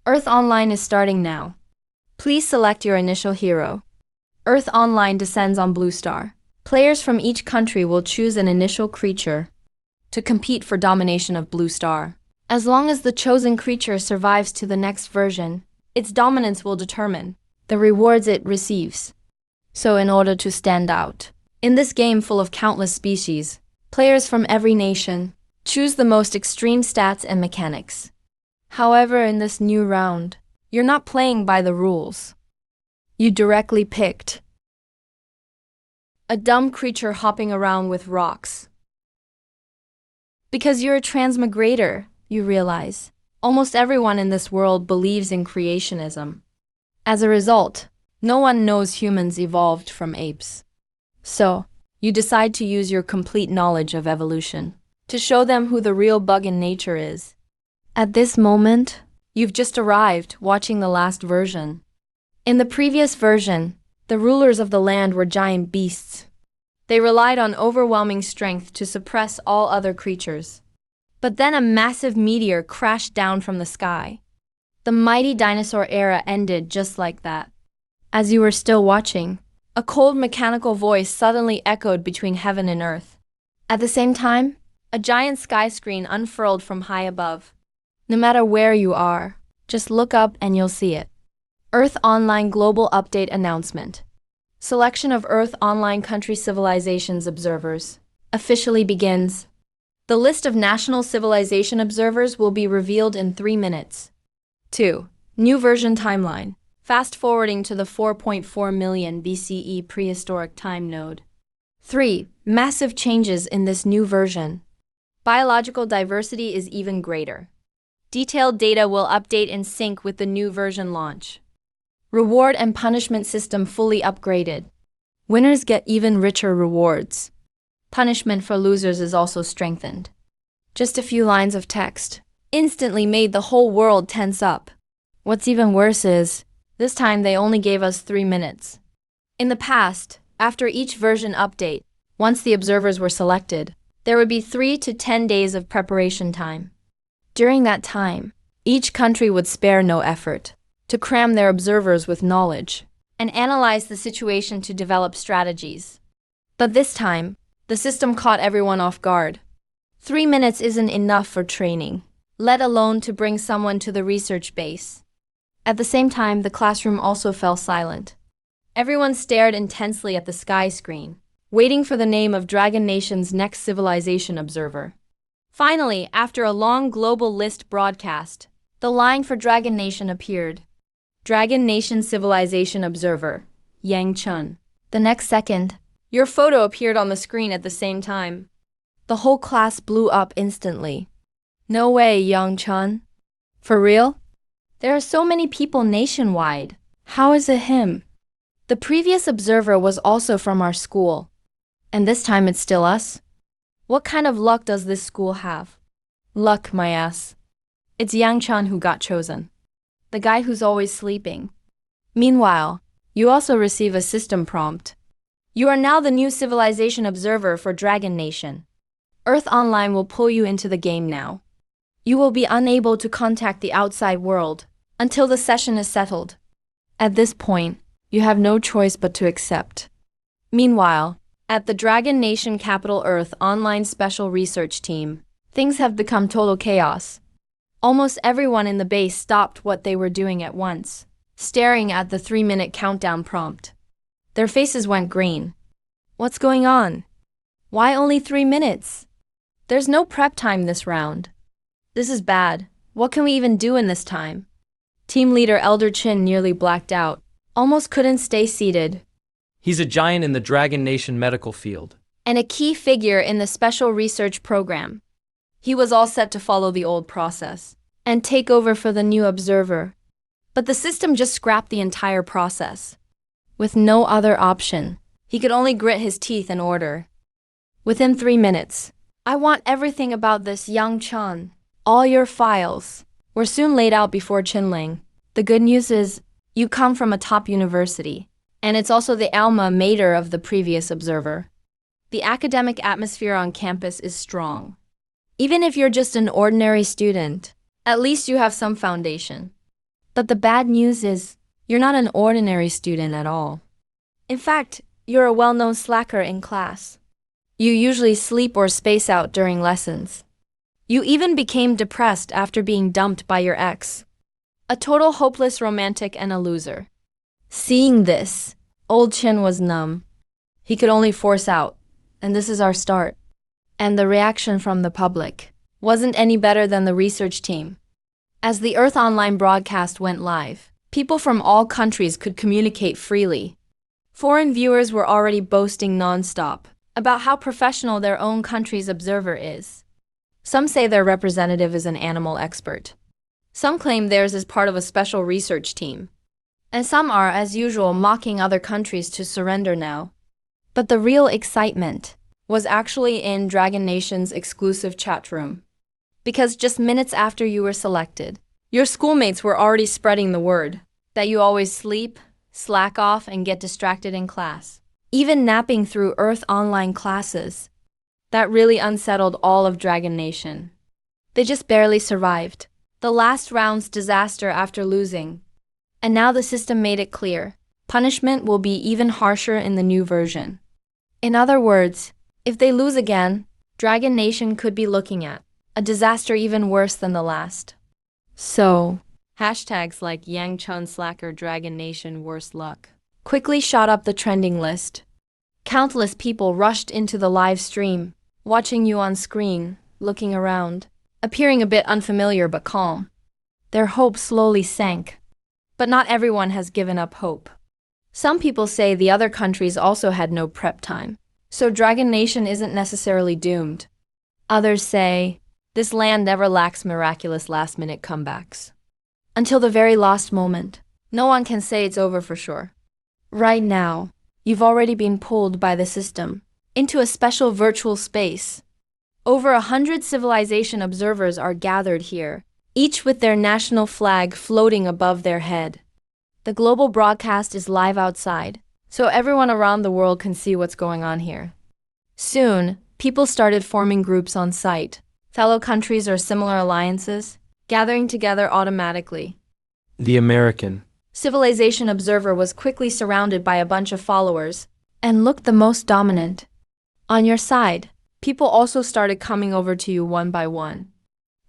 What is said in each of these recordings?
Earth Online is starting now. Please select your initial hero. Earth Online descends on Blue Star. Players from each country will choose an initial creature to compete for domination of Blue Star. As long as the chosen creature survives to the next version, its dominance will determine the rewards it receives. So in order to stand out, in this game full of countless species, players from every nation choose the most extreme stats and mechanics. However, in this new round, you're not playing by the rules. You directly picked a dumb creature hopping around with rocks. Because you're a transmigrator, you realize, almost everyone in this world believes in creationism. As a result, no one knows humans evolved from apes. So, you decide to use your complete knowledge of evolution to show them who the real bug in nature is. At this moment, you've just arrived watching the last version. In the previous version, the rulers of the land were giant beasts. They relied on overwhelming strength to suppress all other creatures. But then a massive meteor crashed down from the sky. The mighty dinosaur era ended just like that. As you were still watching, a cold mechanical voice suddenly echoed between heaven and earth. At the same time, a giant sky screen unfurled from high above. No matter where you are, just look up and you'll see it. Earth Online Global Update Announcement. Selection of Earth Online Country Civilizations Observers officially begins. The list of National Civilization Observers will be revealed in 3 minutes. 2. New version timeline. Fast forwarding to the 4.4 million BCE prehistoric time node. 3. Massive changes in this new version. Biological diversity is even greater. Detailed data will update in sync with the new version launch. Reward and punishment system fully upgraded. Winners get even richer rewards. Punishment for losers is also strengthened. Just a few lines of text instantly made the whole world tense up. What's even worse is, this time they only gave us 3 minutes. In the past, after each version update, once the observers were selected, there would be 3 to 10 days of preparation time. During that time, each country would spare no effort to cram their observers with knowledge and analyze the situation to develop strategies. But this time, the system caught everyone off guard. 3 minutes isn't enough for training, let alone to bring someone to the research base. At the same time, the classroom also fell silent. Everyone stared intensely at the sky screen, waiting for the name of Dragon Nation's next civilization observer. Finally, after a long global list broadcast, the line for Dragon Nation appeared. Dragon Nation Civilization Observer, Yang Chun. The next second, your photo appeared on the screen at the same time. The whole class blew up instantly. No way, Yang Chun. For real? There are so many people nationwide. How is it him? The previous observer was also from our school. And this time it's still us? What kind of luck does this school have? Luck, my ass. It's Yang Chun who got chosen. The guy who's always sleeping. Meanwhile, you also receive a system prompt. You are now the new civilization observer for Dragon Nation. Earth Online will pull you into the game now. You will be unable to contact the outside world until the session is settled. At this point, you have no choice but to accept. Meanwhile, at the Dragon Nation Capital Earth Online Special Research Team, things have become total chaos. Almost everyone in the base stopped what they were doing at once, staring at the 3-minute countdown prompt. Their faces went green. What's going on? Why only 3 minutes? There's no prep time this round. This is bad. What can we even do in this time? Team leader Elder Chin nearly blacked out, almost couldn't stay seated. He's a giant in the Dragon Nation medical field. And a key figure in the special research program. He was all set to follow the old process and take over for the new observer. But the system just scrapped the entire process. With no other option, he could only grit his teeth and order. Within 3 minutes, I want everything about this Yang Chun. All your files were soon laid out before Qinling. The good news is, you come from a top university, and it's also the alma mater of the previous observer. The academic atmosphere on campus is strong. Even if you're just an ordinary student, at least you have some foundation. But the bad news is, you're not an ordinary student at all. In fact, you're a well-known slacker in class. You usually sleep or space out during lessons. You even became depressed after being dumped by your ex. A total hopeless romantic and a loser. Seeing this, old Chin was numb. He could only force out, and this is our start. And the reaction from the public wasn't any better than the research team. As the Earth Online broadcast went live, people from all countries could communicate freely. Foreign viewers were already boasting nonstop about how professional their own country's observer is. Some say their representative is an animal expert. Some claim theirs is part of a special research team. And some are, as usual, mocking other countries to surrender now. But the real excitement was actually in Dragon Nation's exclusive chat room. Because just minutes after you were selected, your schoolmates were already spreading the word that you always sleep, slack off, and get distracted in class. Even napping through Earth Online classes. That really unsettled all of Dragon Nation. They just barely survived the last round's disaster after losing. And now the system made it clear, punishment will be even harsher in the new version. In other words, if they lose again, Dragon Nation could be looking at a disaster even worse than the last. So, hashtags like Yang Chun Slacker Dragon Nation worst luck quickly shot up the trending list. Countless people rushed into the live stream, watching you on screen, looking around, appearing a bit unfamiliar but calm. Their hope slowly sank. But not everyone has given up hope. Some people say the other countries also had no prep time, so Dragon Nation isn't necessarily doomed. Others say, this land never lacks miraculous last-minute comebacks. Until the very last moment, no one can say it's over for sure. Right now, you've already been pulled by the system into a special virtual space. Over 100 civilization observers are gathered here, each with their national flag floating above their head. The global broadcast is live outside, so everyone around the world can see what's going on here. Soon, people started forming groups on site, fellow countries or similar alliances, gathering together automatically. The American Civilization Observer was quickly surrounded by a bunch of followers, and looked the most dominant. On your side, people also started coming over to you one by one.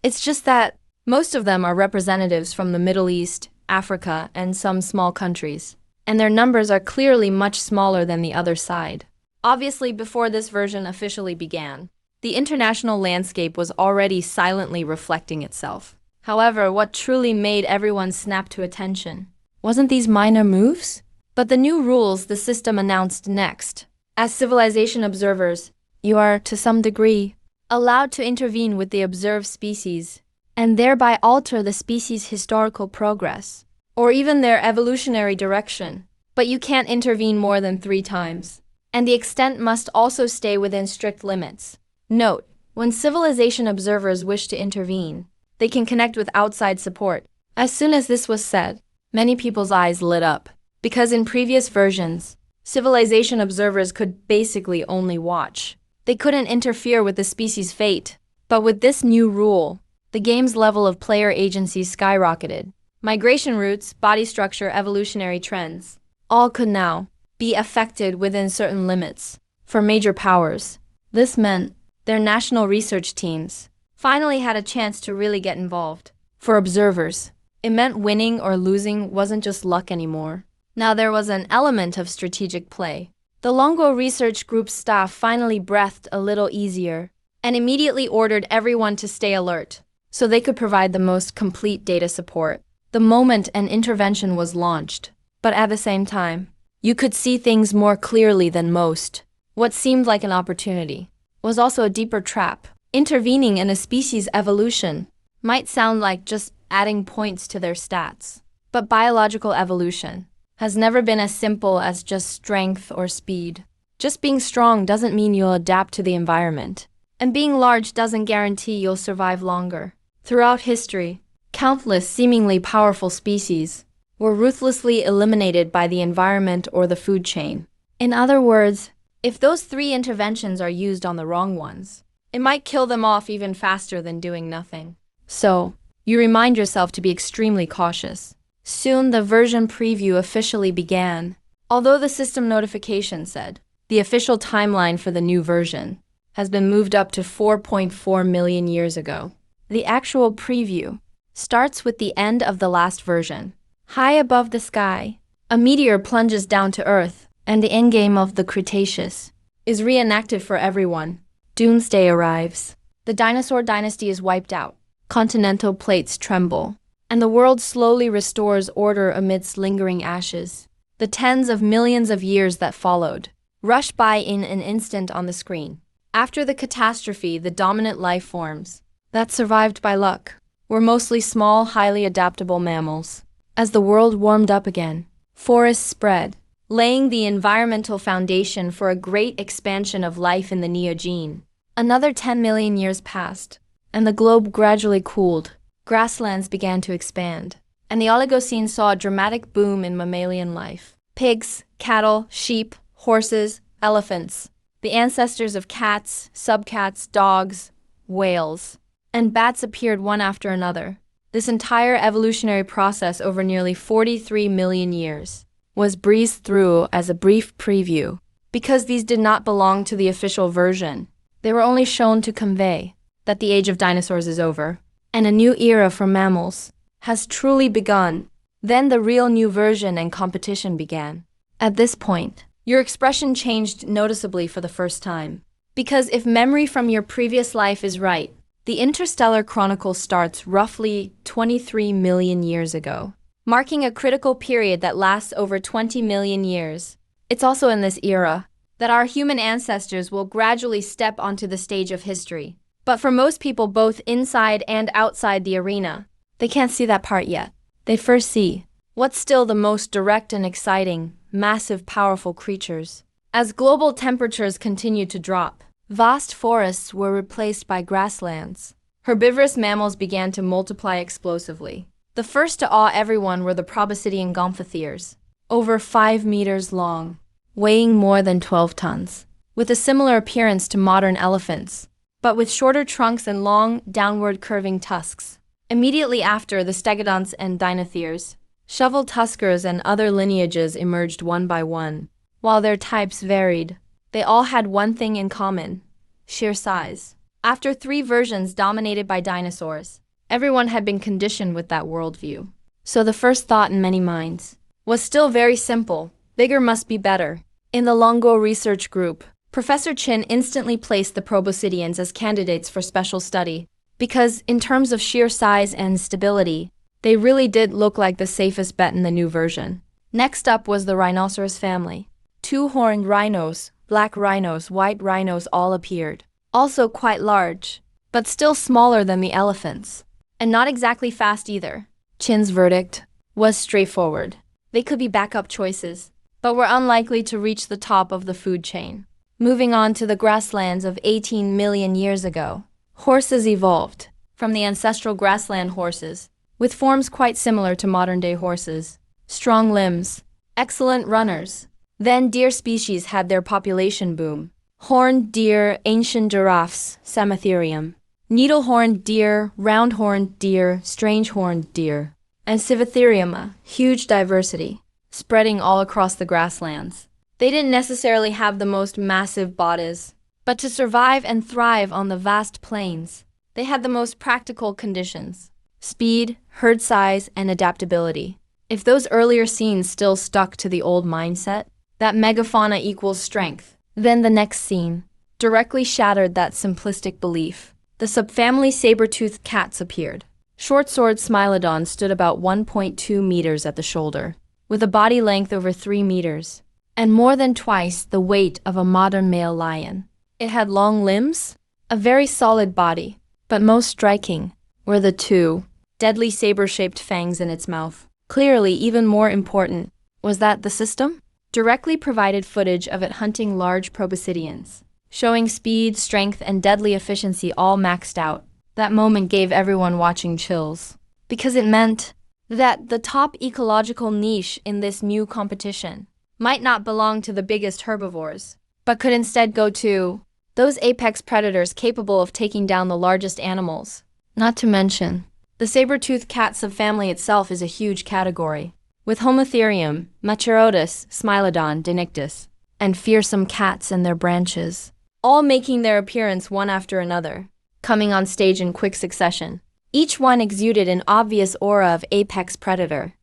It's just that most of them are representatives from the Middle East, Africa, and some small countries, and their numbers are clearly much smaller than the other side. Obviously, before this version officially began, the international landscape was already silently reflecting itself. However, what truly made everyone snap to attention wasn't these minor moves, but the new rules the system announced next. As civilization observers, you are, to some degree, allowed to intervene with the observed species, and thereby alter the species' historical progress, or even their evolutionary direction. But you can't intervene more than 3 times, and the extent must also stay within strict limits. Note, when civilization observers wish to intervene, they can connect with outside support. As soon as this was said, many people's eyes lit up, because in previous versions, civilization observers could basically only watch. They couldn't interfere with the species' fate. But with this new rule, the game's level of player agency skyrocketed. Migration routes, body structure, evolutionary trends, all could now be affected within certain limits. For major powers, this meant their national research teams finally had a chance to really get involved. For observers, it meant winning or losing wasn't just luck anymore. Now there was an element of strategic play. The Longo Research Group's staff finally breathed a little easier and immediately ordered everyone to stay alert so they could provide the most complete data support the moment an intervention was launched. But at the same time, you could see things more clearly than most. What seemed like an opportunity was also a deeper trap. Intervening in a species' evolution might sound like just adding points to their stats, but biological evolution has never been as simple as just strength or speed. Just being strong doesn't mean you'll adapt to the environment, and being large doesn't guarantee you'll survive longer. Throughout history, countless seemingly powerful species were ruthlessly eliminated by the environment or the food chain. In other words, if those 3 interventions are used on the wrong ones, it might kill them off even faster than doing nothing. So, you remind yourself to be extremely cautious. Soon the version preview officially began. Although the system notification said the official timeline for the new version has been moved up to 4.4 million years ago, the actual preview starts with the end of the last version. High above the sky, a meteor plunges down to Earth, and the endgame of the Cretaceous is reenacted for everyone. Doomsday arrives. The dinosaur dynasty is wiped out. Continental plates tremble, and the world slowly restores order amidst lingering ashes. The tens of millions of years that followed rush by in an instant on the screen. After the catastrophe, the dominant life forms that survived by luck were mostly small, highly adaptable mammals. As the world warmed up again, forests spread, laying the environmental foundation for a great expansion of life in the Neogene. Another 10 million years passed, and the globe gradually cooled. Grasslands began to expand, and the Oligocene saw a dramatic boom in mammalian life. Pigs, cattle, sheep, horses, elephants, the ancestors of cats, subcats, dogs, whales, and bats appeared one after another. This entire evolutionary process over nearly 43 million years was breezed through as a brief preview. Because these did not belong to the official version, they were only shown to convey that the age of dinosaurs is over, and a new era for mammals has truly begun. Then the real new version and competition began. At this point, your expression changed noticeably for the first time. Because if memory from your previous life is right, the Interstellar Chronicle starts roughly 23 million years ago, marking a critical period that lasts over 20 million years. It's also in this era that our human ancestors will gradually step onto the stage of history. But for most people both inside and outside the arena, they can't see that part yet. They first see what's still the most direct and exciting, massive, powerful creatures. As global temperatures continued to drop, vast forests were replaced by grasslands. Herbivorous mammals began to multiply explosively. The first to awe everyone were the proboscidean gomphotheres, over 5 meters long, weighing more than 12 tons, with a similar appearance to modern elephants, but with shorter trunks and long, downward curving tusks. Immediately after, the stegodonts and dinotheres, shovel-tuskers and other lineages emerged one by one. While their types varied, they all had one thing in common: sheer size. After 3 versions dominated by dinosaurs, everyone had been conditioned with that worldview. So the first thought in many minds was still very simple: bigger must be better. In the Longo research group, Professor Chin instantly placed the proboscideans as candidates for special study, because in terms of sheer size and stability, they really did look like the safest bet in the new version. Next up was the rhinoceros family. 2-horned rhinos, black rhinos, white rhinos all appeared. Also quite large, but still smaller than the elephants. And not exactly fast either. Chin's verdict was straightforward. They could be backup choices, but were unlikely to reach the top of the food chain. Moving on to the grasslands of 18 million years ago, horses evolved from the ancestral grassland horses, with forms quite similar to modern-day horses. Strong limbs, excellent runners. Then deer species had their population boom. Horned deer, ancient giraffes, Sametherium. Needle-horned deer, round-horned deer, strange-horned deer. And Civatherium, huge diversity, spreading all across the grasslands. They didn't necessarily have the most massive bodies, but to survive and thrive on the vast plains, they had the most practical conditions: speed, herd size, and adaptability. If those earlier scenes still stuck to the old mindset, that megafauna equals strength, then the next scene directly shattered that simplistic belief. The subfamily saber-toothed cats appeared. Short-sword Smilodon stood about 1.2 meters at the shoulder, with a body length over 3 meters, and more than twice the weight of a modern male lion. It had long limbs, a very solid body, but most striking were the 2 deadly saber-shaped fangs in its mouth. Clearly, even more important was that the system directly provided footage of it hunting large proboscideans, showing speed, strength, and deadly efficiency all maxed out. That moment gave everyone watching chills, because it meant that the top ecological niche in this new competition might not belong to the biggest herbivores, but could instead go to those apex predators capable of taking down the largest animals. Not to mention, The saber-toothed cat subfamily itself is a huge category, with Homotherium, Machairodus, Smilodon, Denictus, and fearsome cats and their branches, all making their appearance one after another, coming on stage in quick succession. Each one exuded an obvious aura of apex predator.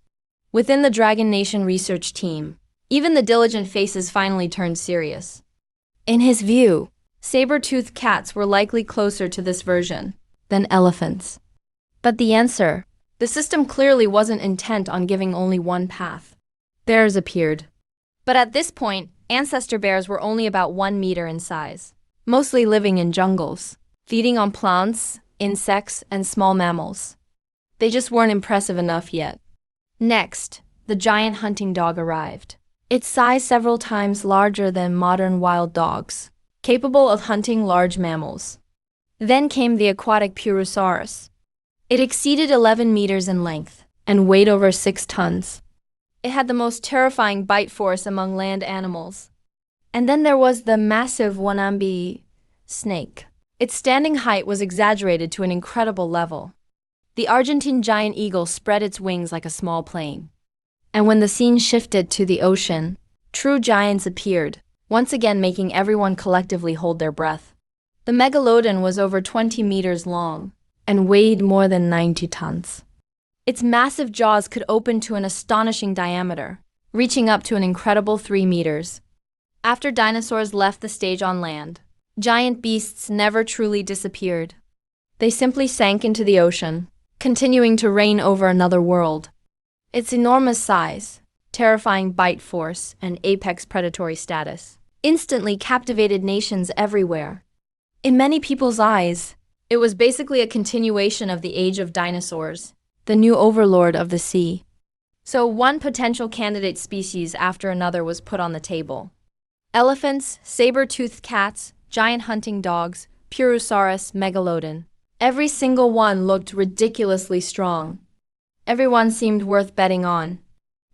Within the Dragon Nation research team, even the diligent faces finally turned serious. In his view, saber-toothed cats were likely closer to this version than elephants. But the system clearly wasn't intent on giving only one path. Bears appeared. But at this point, ancestor bears were only about 1 meter in size, mostly living in jungles, feeding on plants, insects, and small mammals. They just weren't impressive enough yet. Next, the giant hunting dog arrived. Its size several times larger than modern wild dogs, capable of hunting large mammals. Then came the aquatic Purosaurus. It exceeded 11 meters in length and weighed over 6 tons. It had the most terrifying bite force among land animals. And then there was the massive Wanambi snake. Its standing height was exaggerated to an incredible level. The Argentine giant eagle spread its wings like a small plane. And when the scene shifted to the ocean, true giants appeared, once again making everyone collectively hold their breath. The Megalodon was over 20 meters long and weighed more than 90 tons. Its massive jaws could open to an astonishing diameter, reaching up to an incredible 3 meters. After dinosaurs left the stage on land, giant beasts never truly disappeared. They simply sank into the ocean, continuing to reign over another world. Its enormous size, terrifying bite force, and apex predatory status instantly captivated nations everywhere. In many people's eyes, it was basically a continuation of the age of dinosaurs, the new overlord of the sea. So one potential candidate species after another was put on the table. Elephants, saber-toothed cats, giant hunting dogs, Purosaurus, Megalodon. Every single one looked ridiculously strong. Everyone seemed worth betting on.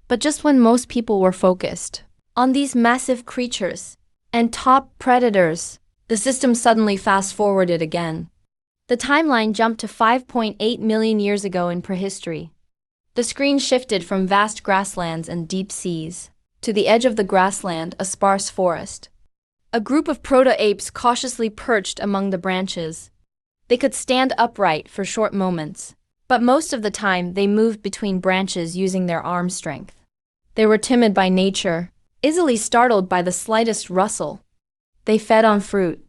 But just when most people were focused on these massive creatures and top predators, the system suddenly fast-forwarded again. The timeline jumped to 5.8 million years ago in prehistory. The screen shifted from vast grasslands and deep seas to the edge of the grassland, a sparse forest. A group of proto-apes cautiously perched among the branches. They could stand upright for short moments, but most of the time they moved between branches using their arm strength. They were timid by nature, easily startled by the slightest rustle. They fed on fruit.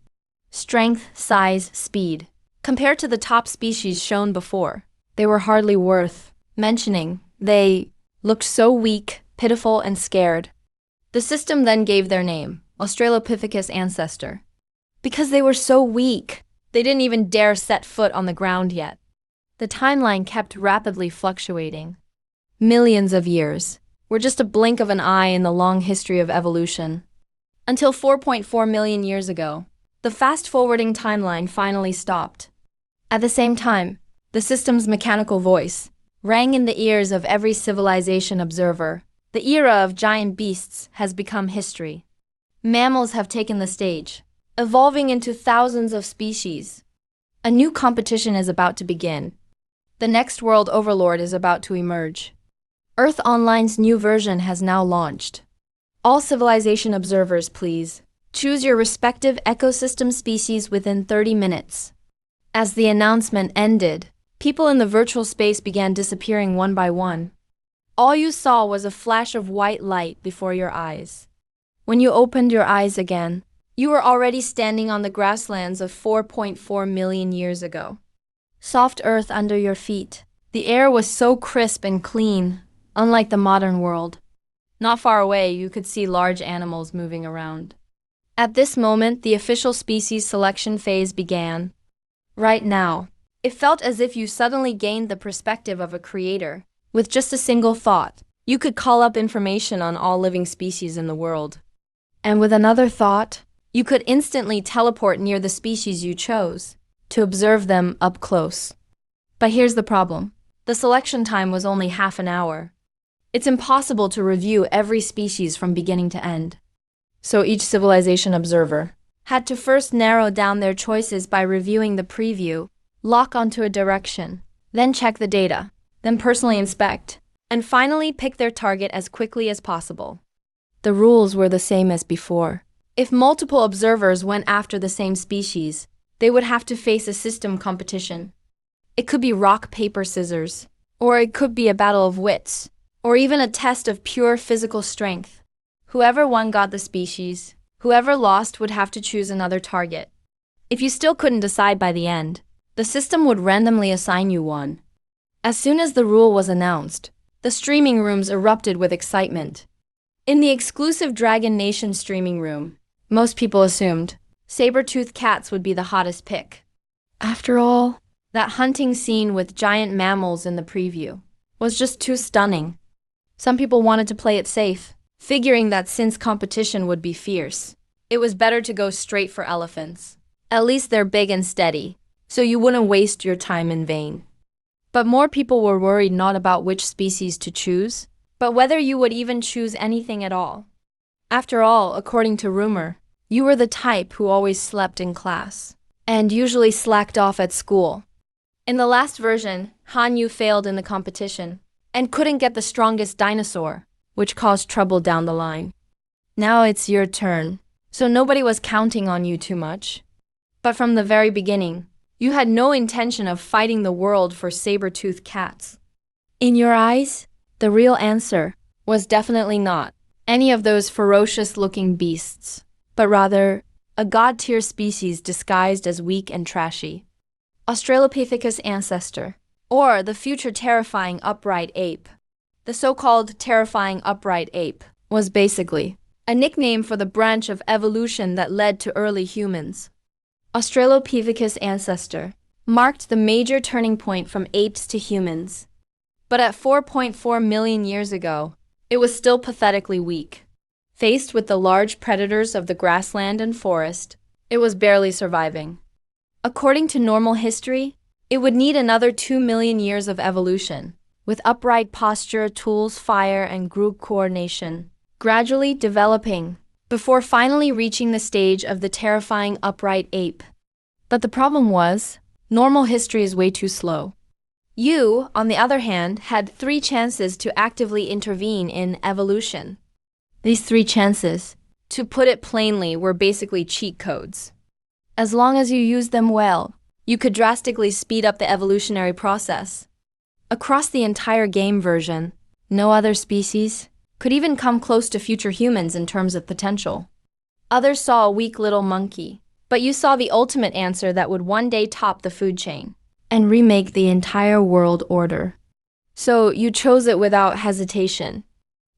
Strength, size, speed. Compared to the top species shown before, they were hardly worth mentioning. They looked so weak, pitiful, and scared. The system then gave their name, Australopithecus ancestor. Because they were so weak, they didn't even dare set foot on the ground yet. The timeline kept rapidly fluctuating. Millions of years were just a blink of an eye in the long history of evolution. Until 4.4 million years ago, the fast-forwarding timeline finally stopped. At the same time, the system's mechanical voice rang in the ears of every civilization observer. The era of giant beasts has become history. Mammals have taken the stage, evolving into thousands of species. A new competition is about to begin. The next world overlord is about to emerge. Earth Online's new version has now launched. All civilization observers, please, choose your respective ecosystem species within 30 minutes. As the announcement ended, people in the virtual space began disappearing one by one. All you saw was a flash of white light before your eyes. When you opened your eyes again, you were already standing on the grasslands of 4.4 million years ago. Soft earth under your feet. The air was so crisp and clean, unlike the modern world. Not far away, you could see large animals moving around. At this moment, the official species selection phase began. Right now, it felt as if you suddenly gained the perspective of a creator. With just a single thought, you could call up information on all living species in the world. And with another thought, you could instantly teleport near the species you chose to observe them up close. But here's the problem. The selection time was only half an hour. It's impossible to review every species from beginning to end. So each civilization observer had to first narrow down their choices by reviewing the preview, lock onto a direction, then check the data, then personally inspect, and finally pick their target as quickly as possible. The rules were the same as before. If multiple observers went after the same species, they would have to face a system competition. It could be rock, paper, scissors, or it could be a battle of wits, or even a test of pure physical strength. Whoever won got the species, whoever lost would have to choose another target. If you still couldn't decide by the end, the system would randomly assign you one. As soon as the rule was announced, the streaming rooms erupted with excitement. In the exclusive Dragon Nation streaming room, most people assumed saber-toothed cats would be the hottest pick. After all, that hunting scene with giant mammals in the preview was just too stunning. Some people wanted to play it safe, figuring that since competition would be fierce, it was better to go straight for elephants. At least they're big and steady, so you wouldn't waste your time in vain. But more people were worried not about which species to choose, but whether you would even choose anything at all. After all, according to rumor, you were the type who always slept in class, and usually slacked off at school. In the last version, Han Yu failed in the competition, and couldn't get the strongest dinosaur, which caused trouble down the line. Now it's your turn, so nobody was counting on you too much. But from the very beginning, you had no intention of fighting the world for saber-toothed cats. In your eyes, the real answer was definitely not any of those ferocious-looking beasts, but rather a god-tier species disguised as weak and trashy. Australopithecus ancestor, or the future terrifying upright ape. The so-called terrifying upright ape was basically a nickname for the branch of evolution that led to early humans. Australopithecus ancestor marked the major turning point from apes to humans. But at 4.4 million years ago, it was still pathetically weak. Faced with the large predators of the grassland and forest, it was barely surviving. According to normal history, it would need another 2 million years of evolution, with upright posture, tools, fire, and group coordination, gradually developing, before finally reaching the stage of the terrifying upright ape. But the problem was, normal history is way too slow. You, on the other hand, had 3 chances to actively intervene in evolution. These 3 chances, to put it plainly, were basically cheat codes. As long as you used them well, you could drastically speed up the evolutionary process. Across the entire game version, no other species could even come close to future humans in terms of potential. Others saw a weak little monkey, but you saw the ultimate answer that would one day top the food chain and remake the entire world order. So you chose it without hesitation.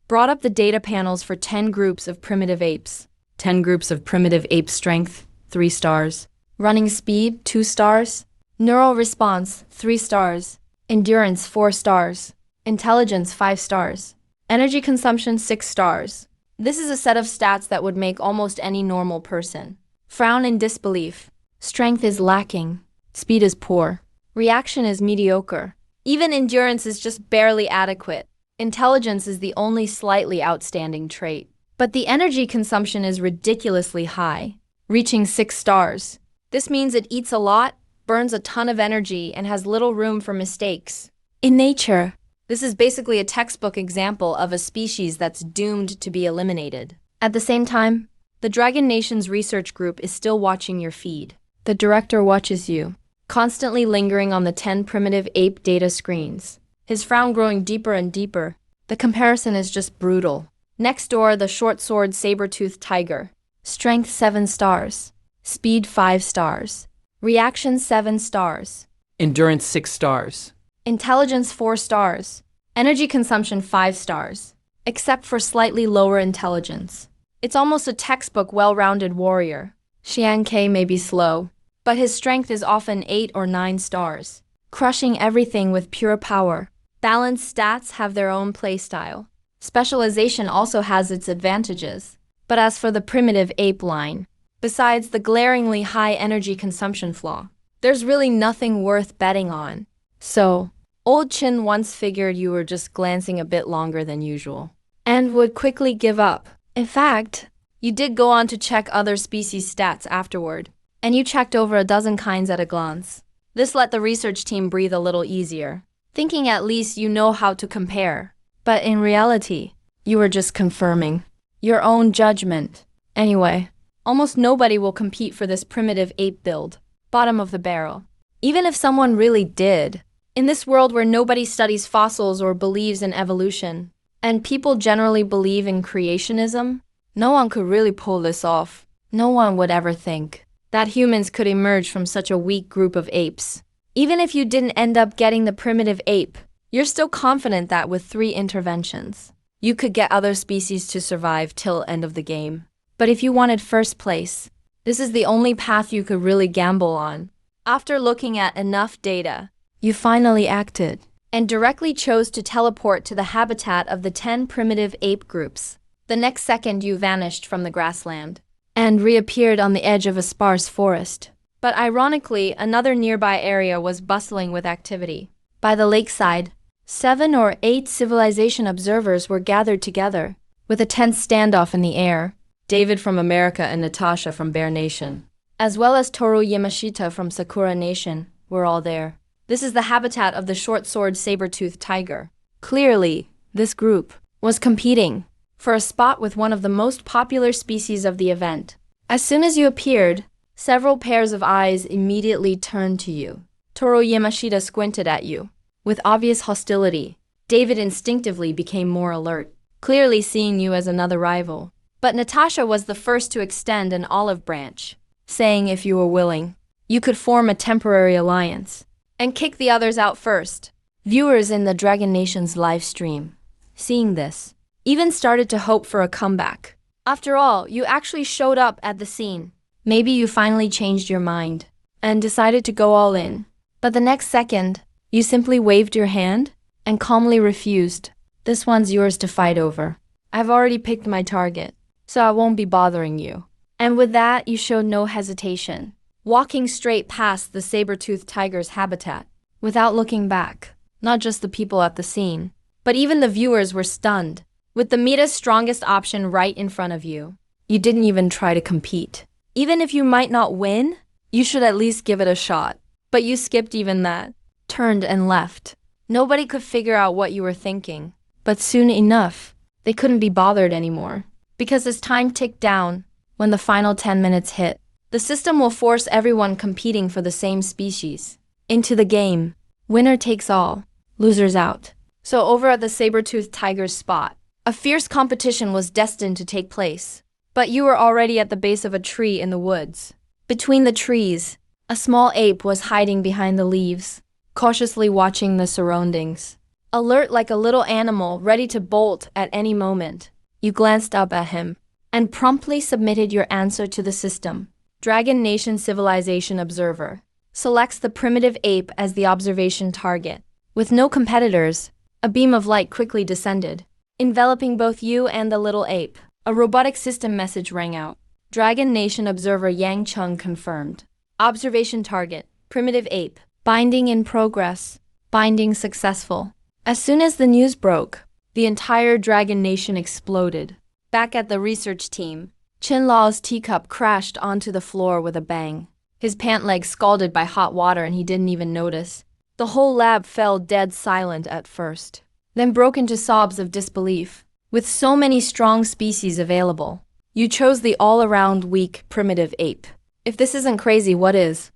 Brought up the data panels for 10 groups of primitive apes. 10 groups of primitive ape strength, 3 stars. Running speed, 2 stars. Neural response, 3 stars. Endurance, 4 stars. Intelligence, 5 stars. Energy consumption, 6 stars. This is a set of stats that would make almost any normal person frown in disbelief. Strength is lacking. Speed is poor. Reaction is mediocre. Even endurance is just barely adequate. Intelligence is the only slightly outstanding trait. But the energy consumption is ridiculously high, reaching 6 stars. This means it eats a lot, burns a ton of energy, and has little room for mistakes. In nature, this is basically a textbook example of a species that's doomed to be eliminated. At the same time, the Dragon Nation's research group is still watching your feed. The director watches you, constantly lingering on the 10 primitive ape data screens, his frown growing deeper and deeper. The comparison is just brutal. Next door, the short-sword saber-toothed tiger. Strength 7 stars. Speed 5 stars. Reaction 7 stars. Endurance 6 stars. Intelligence 4 stars. Energy consumption 5 stars. Except for slightly lower intelligence. It's almost a textbook well-rounded warrior. Xian Ke may be slow, but his strength is often 8 or 9 stars, crushing everything with pure power. Balanced stats have their own playstyle. Specialization also has its advantages. But as for the primitive ape line, besides the glaringly high energy consumption flaw, there's really nothing worth betting on. So, Old Chin once figured you were just glancing a bit longer than usual, and would quickly give up. In fact, you did go on to check other species stats afterward, and you checked over a dozen kinds at a glance. This let the research team breathe a little easier, thinking at least you know how to compare. But in reality, you were just confirming your own judgment. Anyway, almost nobody will compete for this primitive ape build, bottom of the barrel. Even if someone really did, in this world where nobody studies fossils or believes in evolution, and people generally believe in creationism, no one could really pull this off. No one would ever think that humans could emerge from such a weak group of apes. Even if you didn't end up getting the primitive ape, you're still confident that with 3 interventions, you could get other species to survive till end of the game. But if you wanted first place, this is the only path you could really gamble on. After looking at enough data, you finally acted and directly chose to teleport to the habitat of the 10 primitive ape groups. The next second you vanished from the grassland and reappeared on the edge of a sparse forest. But ironically, another nearby area was bustling with activity. By the lakeside, 7 or 8 civilization observers were gathered together, with a tense standoff in the air. David from America and Natasha from Bear Nation, as well as Toru Yamashita from Sakura Nation, were all there. This is the habitat of the short-sword saber-toothed tiger. Clearly, this group was competing for a spot with one of the most popular species of the event. As soon as you appeared, several pairs of eyes immediately turned to you. Toru Yamashita squinted at you with obvious hostility. David instinctively became more alert, clearly seeing you as another rival. But Natasha was the first to extend an olive branch, saying if you were willing, you could form a temporary alliance and kick the others out first. Viewers in the Dragon Nation's live stream, seeing this, even started to hope for a comeback. After all, you actually showed up at the scene. Maybe you finally changed your mind and decided to go all in. But the next second, you simply waved your hand and calmly refused. This one's yours to fight over. I've already picked my target, so I won't be bothering you. And with that, you showed no hesitation, walking straight past the saber-toothed tiger's habitat, without looking back. Not just the people at the scene, but even the viewers were stunned. With the meta's strongest option right in front of you, you didn't even try to compete. Even if you might not win, you should at least give it a shot. But you skipped even that, turned and left. Nobody could figure out what you were thinking. But soon enough, they couldn't be bothered anymore. Because as time ticked down, when the final 10 minutes hit, the system will force everyone competing for the same species into the game. Winner takes all, losers out. So over at the saber-toothed tiger's spot, a fierce competition was destined to take place. But you were already at the base of a tree in the woods. Between the trees, a small ape was hiding behind the leaves, cautiously watching the surroundings. Alert like a little animal ready to bolt at any moment, you glanced up at him and promptly submitted your answer to the system. Dragon Nation Civilization Observer selects the primitive ape as the observation target. With no competitors, a beam of light quickly descended, enveloping both you and the little ape. A robotic system message rang out. Dragon Nation Observer Yang Chung confirmed. Observation target, primitive ape. Binding in progress. Binding successful. As soon as the news broke, the entire Dragon Nation exploded. Back at the research team, Chen Lao's teacup crashed onto the floor with a bang. His pant leg scalded by hot water and he didn't even notice. The whole lab fell dead silent at first, then broke into sobs of disbelief. With so many strong species available, you chose the all-around weak primitive ape. If this isn't crazy, what is?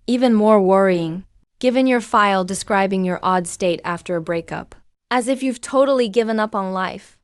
Even more worrying, given your file describing your odd state after a breakup. As if you've totally given up on life.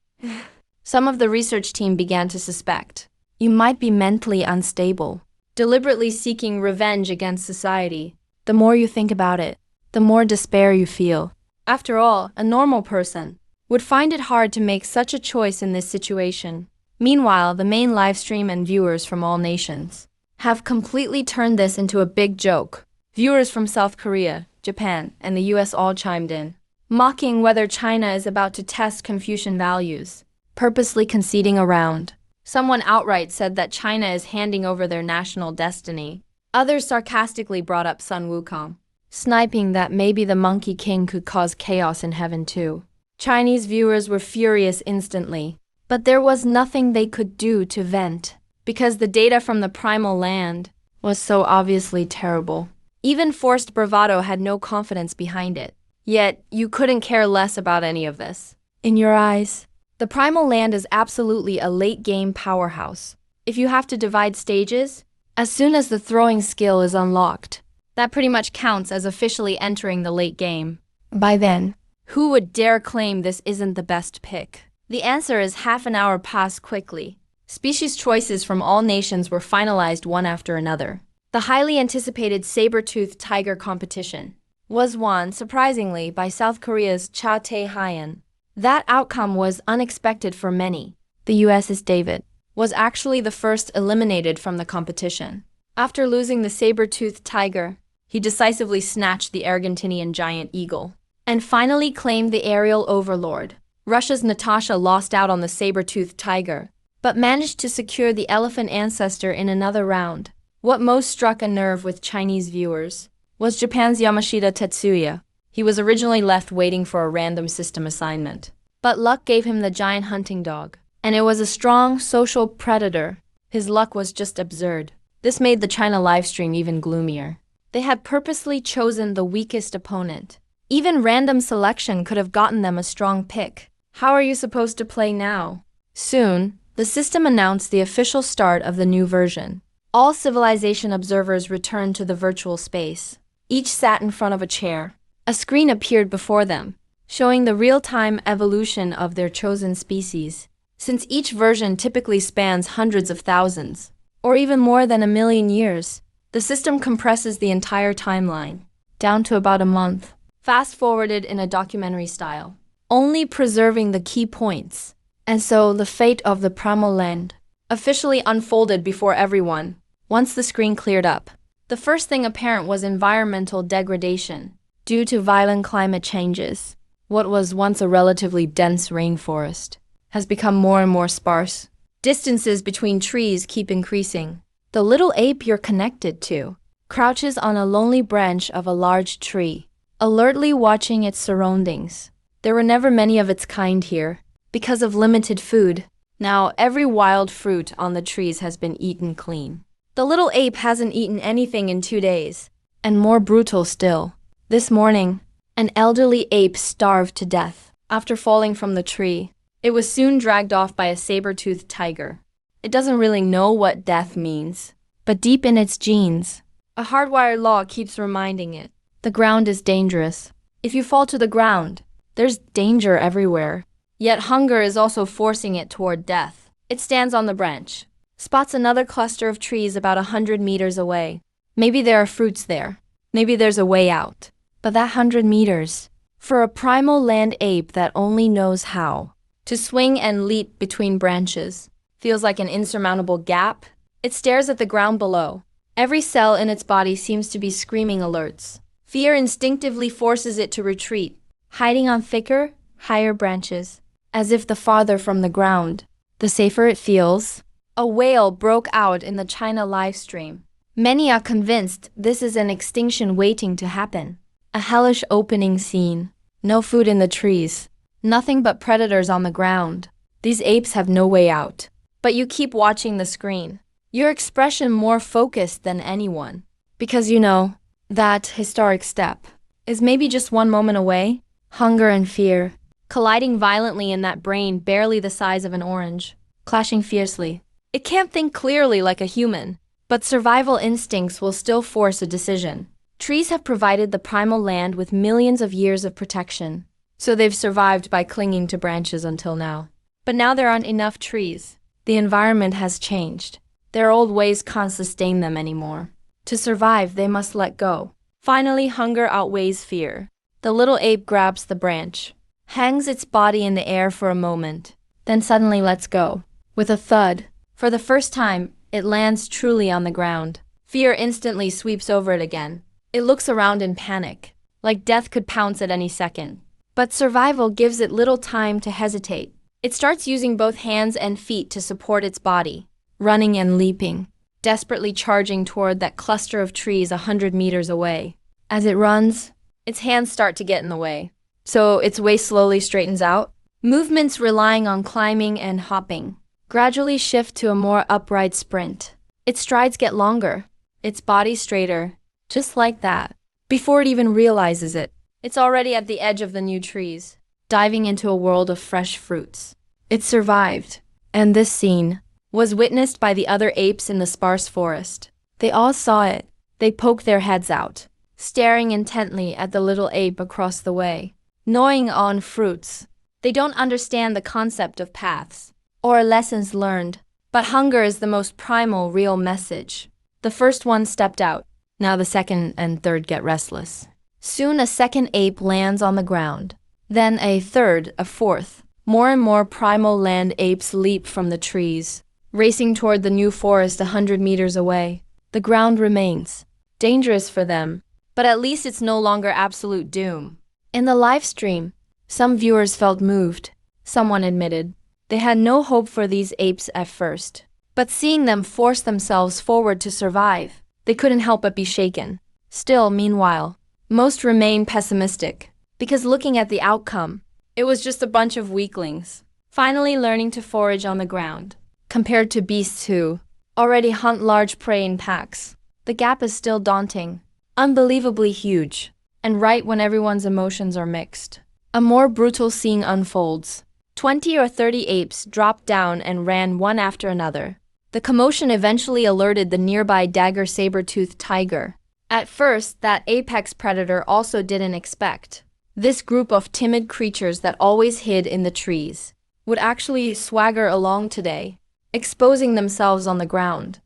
Some of the research team began to suspect you might be mentally unstable, deliberately seeking revenge against society. The more you think about it, the more despair you feel. After all, a normal person would find it hard to make such a choice in this situation. Meanwhile, the main livestream and viewers from all nations have completely turned this into a big joke. Viewers from South Korea, Japan, and the US all chimed in, mocking whether China is about to test Confucian values, purposely conceding a round. Someone outright said that China is handing over their national destiny. Others sarcastically brought up Sun Wukong, sniping that maybe the Monkey King could cause chaos in heaven too. Chinese viewers were furious instantly, but there was nothing they could do to vent, because the data from the primal land was so obviously terrible. Even forced bravado had no confidence behind it. Yet, you couldn't care less about any of this. In your eyes, the primal land is absolutely a late-game powerhouse. If you have to divide stages, as soon as the throwing skill is unlocked, that pretty much counts as officially entering the late game. By then, who would dare claim this isn't the best pick? The answer is half an hour passed quickly. Species choices from all nations were finalized one after another. The highly anticipated saber-toothed tiger competition was won, surprisingly, by South Korea's Cha Tae-hyun. That outcome was unexpected for many. The US's David was actually the first eliminated from the competition. After losing the saber-toothed tiger, he decisively snatched the Argentinian giant eagle and finally claimed the aerial overlord. Russia's Natasha lost out on the saber-toothed tiger, but managed to secure the elephant ancestor in another round. What most struck a nerve with Chinese viewers was Japan's Yamashita Tetsuya. He was originally left waiting for a random system assignment, but luck gave him the giant hunting dog, and it was a strong social predator. His luck was just absurd. This made the China livestream even gloomier. They had purposely chosen the weakest opponent. Even random selection could have gotten them a strong pick. How are you supposed to play now? Soon, the system announced the official start of the new version. All civilization observers returned to the virtual space. Each sat in front of a chair. A screen appeared before them, showing the real-time evolution of their chosen species. Since each version typically spans hundreds of thousands, or even more than 1,000,000 years, the system compresses the entire timeline down to about a month, fast-forwarded in a documentary style, only preserving the key points. And so the fate of the primal land officially unfolded before everyone. Once the screen cleared up, the first thing apparent was environmental degradation due to violent climate changes. What was once a relatively dense rainforest has become more and more sparse. Distances between trees keep increasing. The little ape you're connected to crouches on a lonely branch of a large tree, alertly watching its surroundings. There were never many of its kind here because of limited food. Now every wild fruit on the trees has been eaten clean. The little ape hasn't eaten anything in 2 days. And more brutal still, this morning, an elderly ape starved to death after falling from the tree. It was soon dragged off by a saber-toothed tiger. It doesn't really know what death means, but deep in its genes, a hardwired law keeps reminding it. The ground is dangerous. If you fall to the ground, there's danger everywhere. Yet hunger is also forcing it toward death. It stands on the branch, spots another cluster of trees about 100 meters away. Maybe there are fruits there. Maybe there's a way out. But that 100 meters, for a primal land ape that only knows how to swing and leap between branches, feels like an insurmountable gap. It stares at the ground below. Every cell in its body seems to be screaming alerts. Fear instinctively forces it to retreat, hiding on thicker, higher branches, as if the farther from the ground, the safer it feels. A wail broke out in the China livestream. Many are convinced this is an extinction waiting to happen. A hellish opening scene. No food in the trees. Nothing but predators on the ground. These apes have no way out. But you keep watching the screen, your expression more focused than anyone. Because you know, that historic step is maybe just one moment away. Hunger and fear, colliding violently in that brain barely the size of an orange, clashing fiercely. It can't think clearly like a human, but survival instincts will still force a decision. Trees have provided the primal land with millions of years of protection, so they've survived by clinging to branches until now. But now there aren't enough trees. The environment has changed. Their old ways can't sustain them anymore. To survive, they must let go. Finally, hunger outweighs fear. The little ape grabs the branch, hangs its body in the air for a moment, then suddenly lets go. With a thud, for the first time, it lands truly on the ground. Fear instantly sweeps over it again. It looks around in panic, like death could pounce at any second. But survival gives it little time to hesitate. It starts using both hands and feet to support its body, running and leaping, desperately charging toward that cluster of trees 100 meters away. As it runs, its hands start to get in the way, so its waist slowly straightens out. Movements relying on climbing and hopping gradually shift to a more upright sprint. Its strides get longer, its body straighter, Just like that. Before it even realizes it, it's already at the edge of the new trees, diving into a world of fresh fruits. It survived, and this scene was witnessed by the other apes in the sparse forest. They all saw it. They poked their heads out, staring intently at the little ape across the way, gnawing on fruits. They don't understand the concept of paths or lessons learned, but hunger is the most primal, real message. The first one stepped out. Now the second and third get restless. Soon a second ape lands on the ground. Then a third, a fourth. More and more primal land apes leap from the trees, racing toward the new forest 100 meters away. The ground remains dangerous for them, but at least it's no longer absolute doom. In the live stream, some viewers felt moved. Someone admitted they had no hope for these apes at first, but seeing them force themselves forward to survive, they couldn't help but be shaken. Still, meanwhile, most remain pessimistic, because looking at the outcome, it was just a bunch of weaklings, finally learning to forage on the ground. Compared to beasts who already hunt large prey in packs, the gap is still daunting, unbelievably huge, and right when everyone's emotions are mixed, a more brutal scene unfolds. 20 or 30 apes dropped down and ran one after another. The commotion eventually alerted the nearby dagger saber-toothed tiger. At first, that apex predator also didn't expect this group of timid creatures that always hid in the trees would actually swagger along today, exposing themselves on the ground.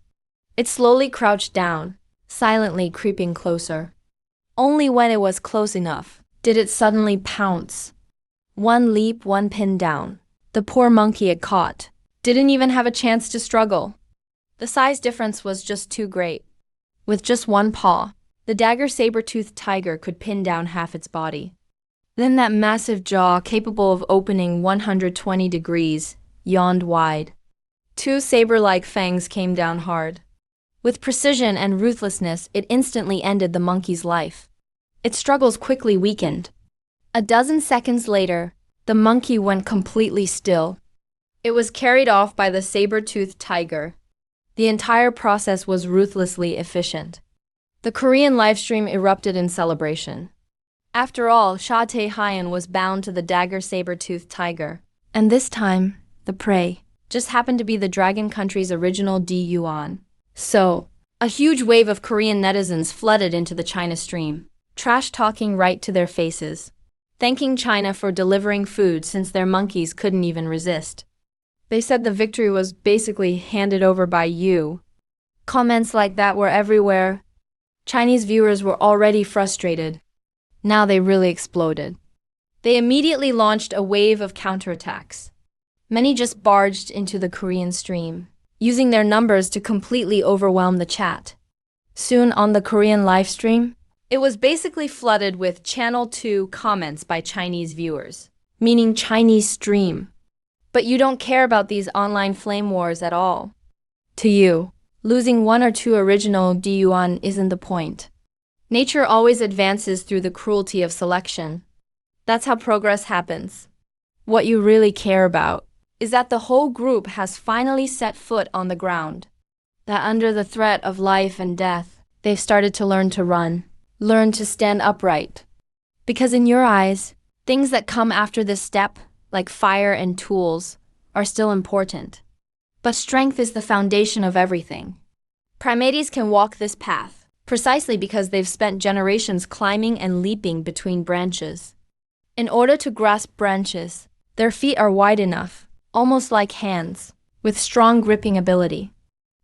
It slowly crouched down, silently creeping closer. Only when it was close enough did it suddenly pounce. One leap, one pin down. The poor monkey it caught didn't even have a chance to struggle. The size difference was just too great. With just one paw, the dagger saber-toothed tiger could pin down half its body. Then that massive jaw, capable of opening 120 degrees, yawned wide. Two saber-like fangs came down hard. With precision and ruthlessness, it instantly ended the monkey's life. Its struggles quickly weakened. A dozen seconds later, the monkey went completely still. It was carried off by the saber-toothed tiger. The entire process was ruthlessly efficient. The Korean livestream erupted in celebration. After all, Sha Tae-hyun was bound to the dagger saber-toothed tiger. And this time, the prey just happened to be the Dragon Country's original Di-Yuan. So, a huge wave of Korean netizens flooded into the China stream, trash-talking right to their faces, thanking China for delivering food since their monkeys couldn't even resist. They said the victory was basically handed over by you. Comments like that were everywhere. Chinese viewers were already frustrated. Now they really exploded. They immediately launched a wave of counterattacks. Many just barged into the Korean stream, using their numbers to completely overwhelm the chat. Soon on the Korean livestream, it was basically flooded with Channel 2 comments by Chinese viewers, meaning Chinese stream. But you don't care about these online flame wars at all. To you, losing one or two original Di-Yuan isn't the point. Nature always advances through the cruelty of selection. That's how progress happens. What you really care about is that the whole group has finally set foot on the ground. That under the threat of life and death, they've started to learn to run, learn to stand upright. Because in your eyes, things that come after this step, like fire and tools, are still important. But strength is the foundation of everything. Primates can walk this path, precisely because they've spent generations climbing and leaping between branches. In order to grasp branches, their feet are wide enough, almost like hands, with strong gripping ability.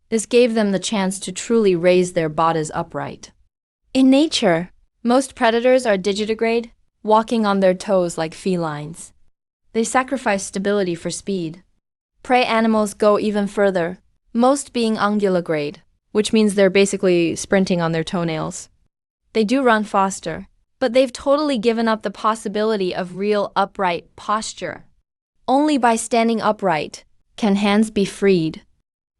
This gave them the chance to truly raise their bodies upright. In nature, most predators are digitigrade, walking on their toes like felines. They sacrifice stability for speed. Prey animals go even further, most being unguligrade, which means they're basically sprinting on their toenails. They do run faster, but they've totally given up the possibility of real upright posture. Only by standing upright can hands be freed.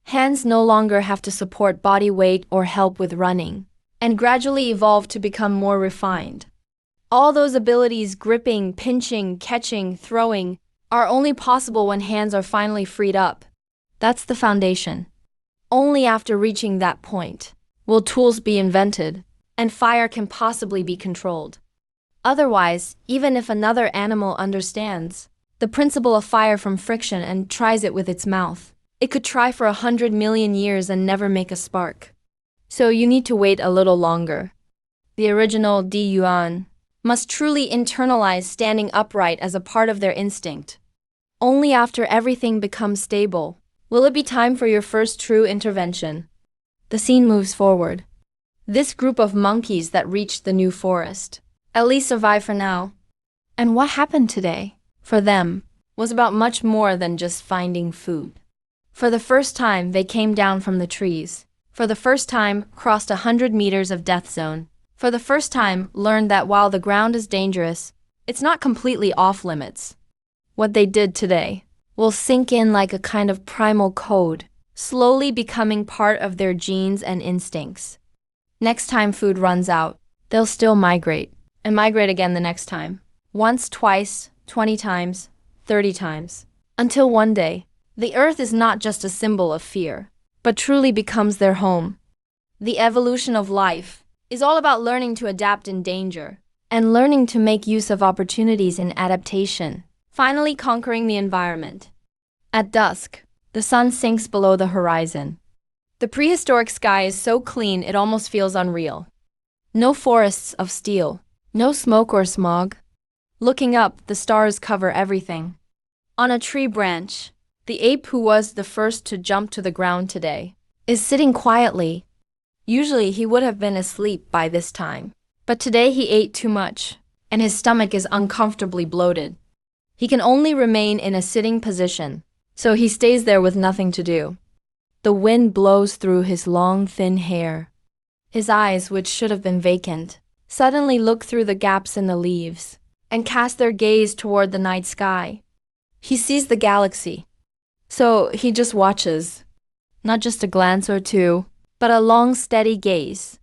Hands no longer have to support body weight or help with running, and gradually evolve to become more refined. All those abilities, gripping, pinching, catching, throwing, are only possible when hands are finally freed up. That's the foundation. Only after reaching that point will tools be invented. and fire can possibly be controlled. Otherwise, even if another animal understands the principle of fire from friction and tries it with its mouth, it could try for 100 million years and never make a spark. So you need to wait a little longer. The original Di Yuan must truly internalize standing upright as a part of their instinct. Only after everything becomes stable will it be time for your first true intervention. The scene moves forward. This group of monkeys that reached the new forest at least survive for now. And what happened today, for them, was about much more than just finding food. For the first time, they came down from the trees. For the first time, crossed 100 meters of death zone. For the first time, learned that while the ground is dangerous, it's not completely off limits. What they did today will sink in like a kind of primal code, slowly becoming part of their genes and instincts. Next time food runs out, they'll still migrate, and migrate again the next time. Once, twice, 20 times, 30 times. Until one day, the earth is not just a symbol of fear, but truly becomes their home. The evolution of life is all about learning to adapt in danger, and learning to make use of opportunities in adaptation, finally conquering the environment. At dusk, the sun sinks below the horizon. The prehistoric sky is so clean it almost feels unreal. No forests of steel, no smoke or smog. Looking up, the stars cover everything. On a tree branch, the ape who was the first to jump to the ground today is sitting quietly. Usually he would have been asleep by this time, but today he ate too much, and his stomach is uncomfortably bloated. He can only remain in a sitting position, so he stays there with nothing to do. The wind blows through his long, thin hair. His eyes, which should have been vacant, suddenly look through the gaps in the leaves and cast their gaze toward the night sky. He sees the galaxy, so he just watches. Not just a glance or two, but a long, steady gaze.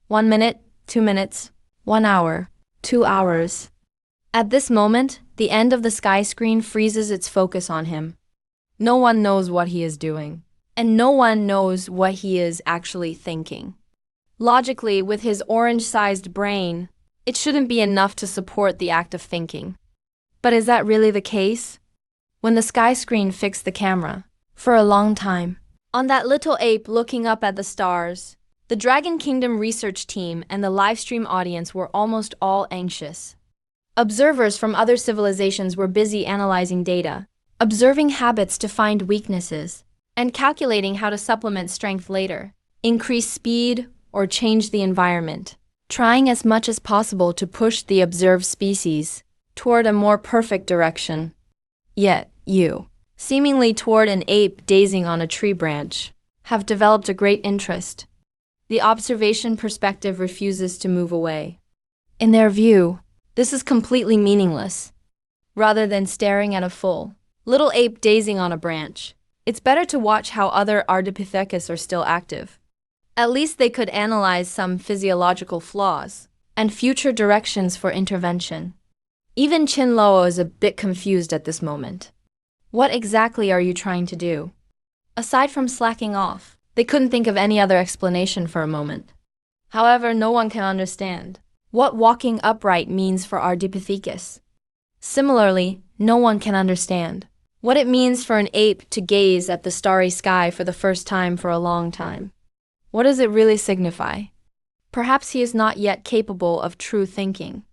1 minute, 2 minutes, 1 hour, 2 hours. At this moment, the end of the sky screen freezes its focus on him. No one knows what he is doing, and no one knows what he is actually thinking. Logically, with his orange-sized brain, it shouldn't be enough to support the act of thinking. But is that really the case? When the sky screen fixed the camera, for a long time, on that little ape looking up at the stars, the Dragon Kingdom research team and the livestream audience were almost all anxious. Observers from other civilizations were busy analyzing data, observing habits to find weaknesses, and calculating how to supplement strength later, increase speed, or change the environment, trying as much as possible to push the observed species toward a more perfect direction. Yet, you, seemingly toward an ape dazing on a tree branch, have developed a great interest. The observation perspective refuses to move away. In their view, this is completely meaningless. Rather than staring at a full, little ape dazing on a branch, it's better to watch how other Ardipithecus are still active. At least they could analyze some physiological flaws and future directions for intervention. Even Qinluo is a bit confused at this moment. What exactly are you trying to do? Aside from slacking off, they couldn't think of any other explanation for a moment. However, no one can understand what walking upright means for Ardipithecus. Similarly, no one can understand what it means for an ape to gaze at the starry sky for the first time for a long time. What does it really signify? Perhaps he is not yet capable of true thinking.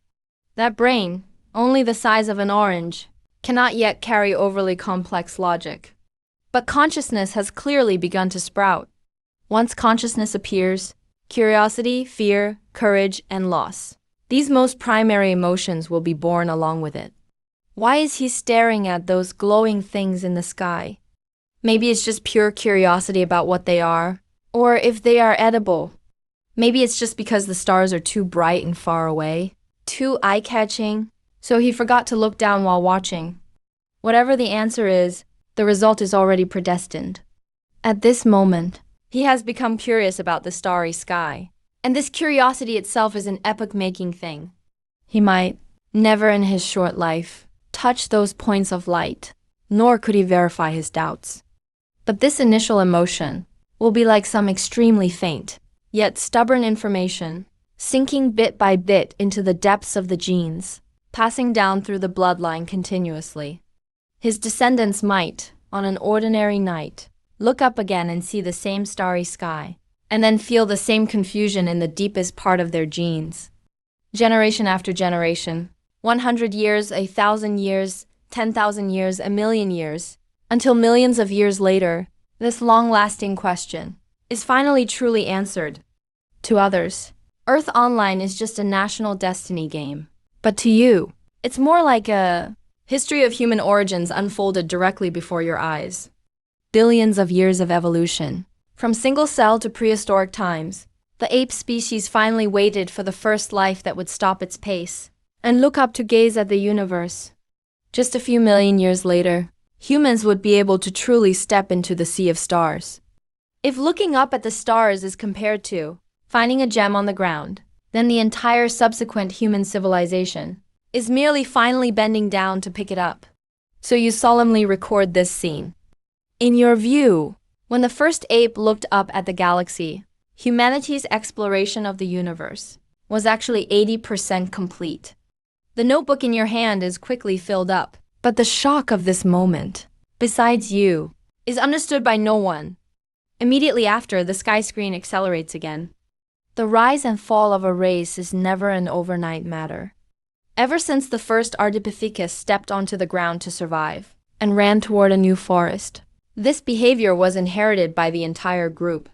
That brain, only the size of an orange, cannot yet carry overly complex logic. But consciousness has clearly begun to sprout. Once consciousness appears, curiosity, fear, courage, and loss, these most primary emotions will be born along with it. Why is he staring at those glowing things in the sky? Maybe it's just pure curiosity about what they are, or if they are edible. Maybe it's just because the stars are too bright and far away, too eye-catching, so he forgot to look down while watching. Whatever the answer is, the result is already predestined. At this moment, he has become curious about the starry sky, and this curiosity itself is an epoch-making thing. He might, never in his short life, touch those points of light, nor could he verify his doubts. But this initial emotion will be like some extremely faint, yet stubborn information, sinking bit by bit into the depths of the genes, passing down through the bloodline continuously. His descendants might, on an ordinary night, look up again and see the same starry sky, and then feel the same confusion in the deepest part of their genes. Generation after generation, 100 years, 1,000 years, 10,000 years, a million years, until millions of years later, this long-lasting question is finally truly answered. To others, Earth Online is just a national destiny game. But to you, it's more like a history of human origins unfolded directly before your eyes. Billions of years of evolution. From single cell to prehistoric times, the ape species finally waited for the first life that would stop its pace and look up to gaze at the universe. Just a few million years later, humans would be able to truly step into the sea of stars. If looking up at the stars is compared to finding a gem on the ground, then the entire subsequent human civilization is merely finally bending down to pick it up. So you solemnly record this scene. In your view, when the first ape looked up at the galaxy, humanity's exploration of the universe was actually 80% complete. The notebook in your hand is quickly filled up, but the shock of this moment, besides you, is understood by no one. Immediately after, the sky screen accelerates again. The rise and fall of a race is never an overnight matter. Ever since the first Ardipithecus stepped onto the ground to survive and ran toward a new forest, this behavior was inherited by the entire group.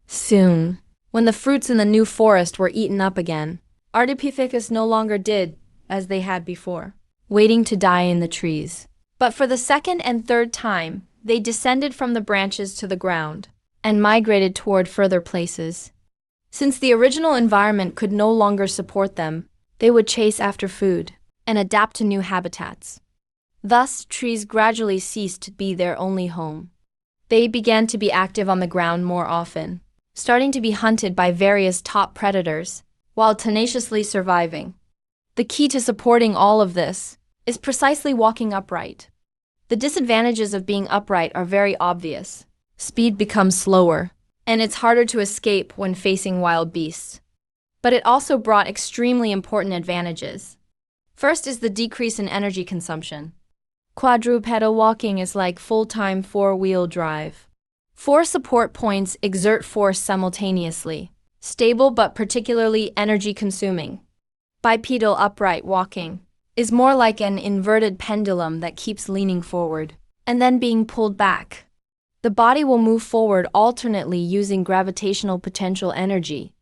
Soon, when the fruits in the new forest were eaten up again, Ardipithecus no longer did as they had before, waiting to die in the trees. But for the second and third time, they descended from the branches to the ground and migrated toward further places. Since the original environment could no longer support them, they would chase after food and adapt to new habitats. Thus, trees gradually ceased to be their only home. They began to be active on the ground more often, starting to be hunted by various top predators, while tenaciously surviving. The key to supporting all of this is precisely walking upright. The disadvantages of being upright are very obvious. Speed becomes slower, and it's harder to escape when facing wild beasts. But it also brought extremely important advantages. First is the decrease in energy consumption. Quadrupedal walking is like full-time four-wheel drive. 4 support points exert force simultaneously, stable but particularly energy-consuming. Bipedal upright walking is more like an inverted pendulum that keeps leaning forward and then being pulled back. The body will move forward alternately using gravitational potential energy.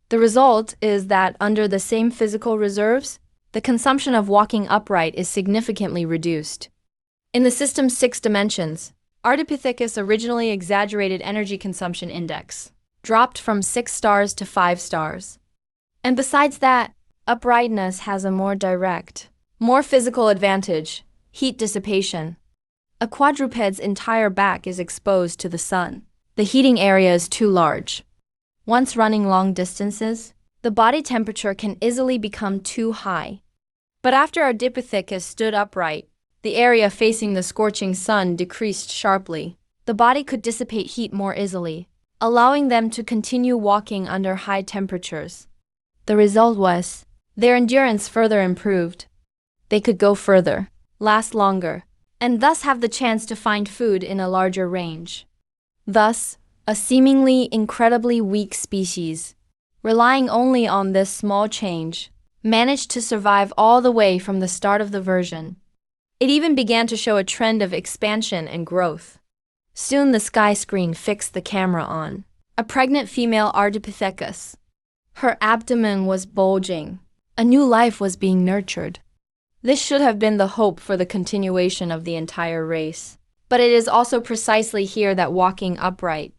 The result is that under the same physical reserves, the consumption of walking upright is significantly reduced. In the system's 6 dimensions, Ardipithecus' originally exaggerated energy consumption index dropped from 6 stars to 5 stars. And besides that, uprightness has a more direct, more physical advantage: heat dissipation. A quadruped's entire back is exposed to the sun. The heating area is too large. Once running long distances, the body temperature can easily become too high. But after Ardipithecus stood upright, the area facing the scorching sun decreased sharply. The body could dissipate heat more easily, allowing them to continue walking under high temperatures. The result was, their endurance further improved. They could go further, last longer, and thus have the chance to find food in a larger range. Thus, a seemingly incredibly weak species, relying only on this small change, managed to survive all the way from the start of the version. It even began to show a trend of expansion and growth. Soon the sky screen fixed the camera on a pregnant female Ardipithecus. Her abdomen was bulging. A new life was being nurtured. This should have been the hope for the continuation of the entire race. But it is also precisely here that walking upright,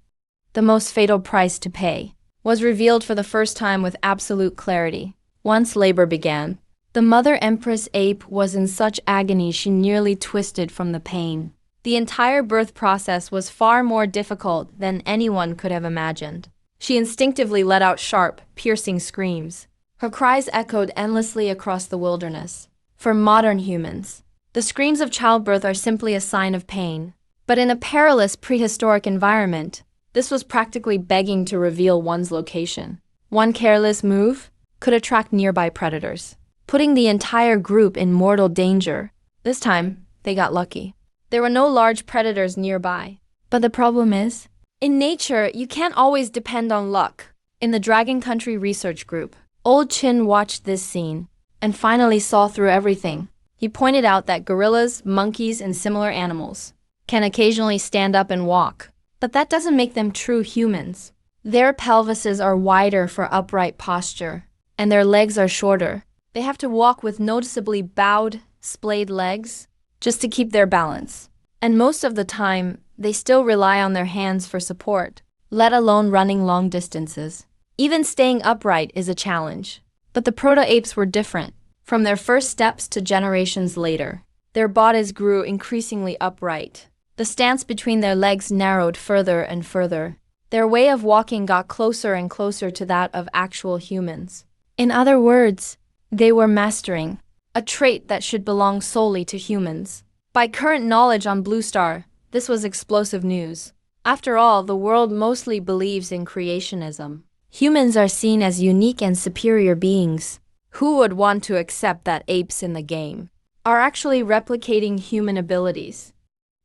the most fatal price to pay, was revealed for the first time with absolute clarity. Once labor began, the mother empress ape was in such agony she nearly twisted from the pain. The entire birth process was far more difficult than anyone could have imagined. She instinctively let out sharp, piercing screams. Her cries echoed endlessly across the wilderness. For modern humans, the screams of childbirth are simply a sign of pain. But in a perilous prehistoric environment, this was practically begging to reveal one's location. One careless move, could attract nearby predators, putting the entire group in mortal danger. This time, they got lucky. There were no large predators nearby. But the problem is, in nature, you can't always depend on luck. In the Dragon Country Research Group, Old Chin watched this scene and finally saw through everything. He pointed out that gorillas, monkeys, and similar animals can occasionally stand up and walk, but that doesn't make them true humans. Their pelvises are wider for upright posture, and their legs are shorter. They have to walk with noticeably bowed, splayed legs just to keep their balance. And most of the time, they still rely on their hands for support, let alone running long distances. Even staying upright is a challenge. But the proto-apes were different. From their first steps to generations later, their bodies grew increasingly upright. The stance between their legs narrowed further and further. Their way of walking got closer and closer to that of actual humans. In other words, they were mastering a trait that should belong solely to humans. By current knowledge on Blue Star, this was explosive news. After all, the world mostly believes in creationism. Humans are seen as unique and superior beings. Who would want to accept that apes in the game are actually replicating human abilities?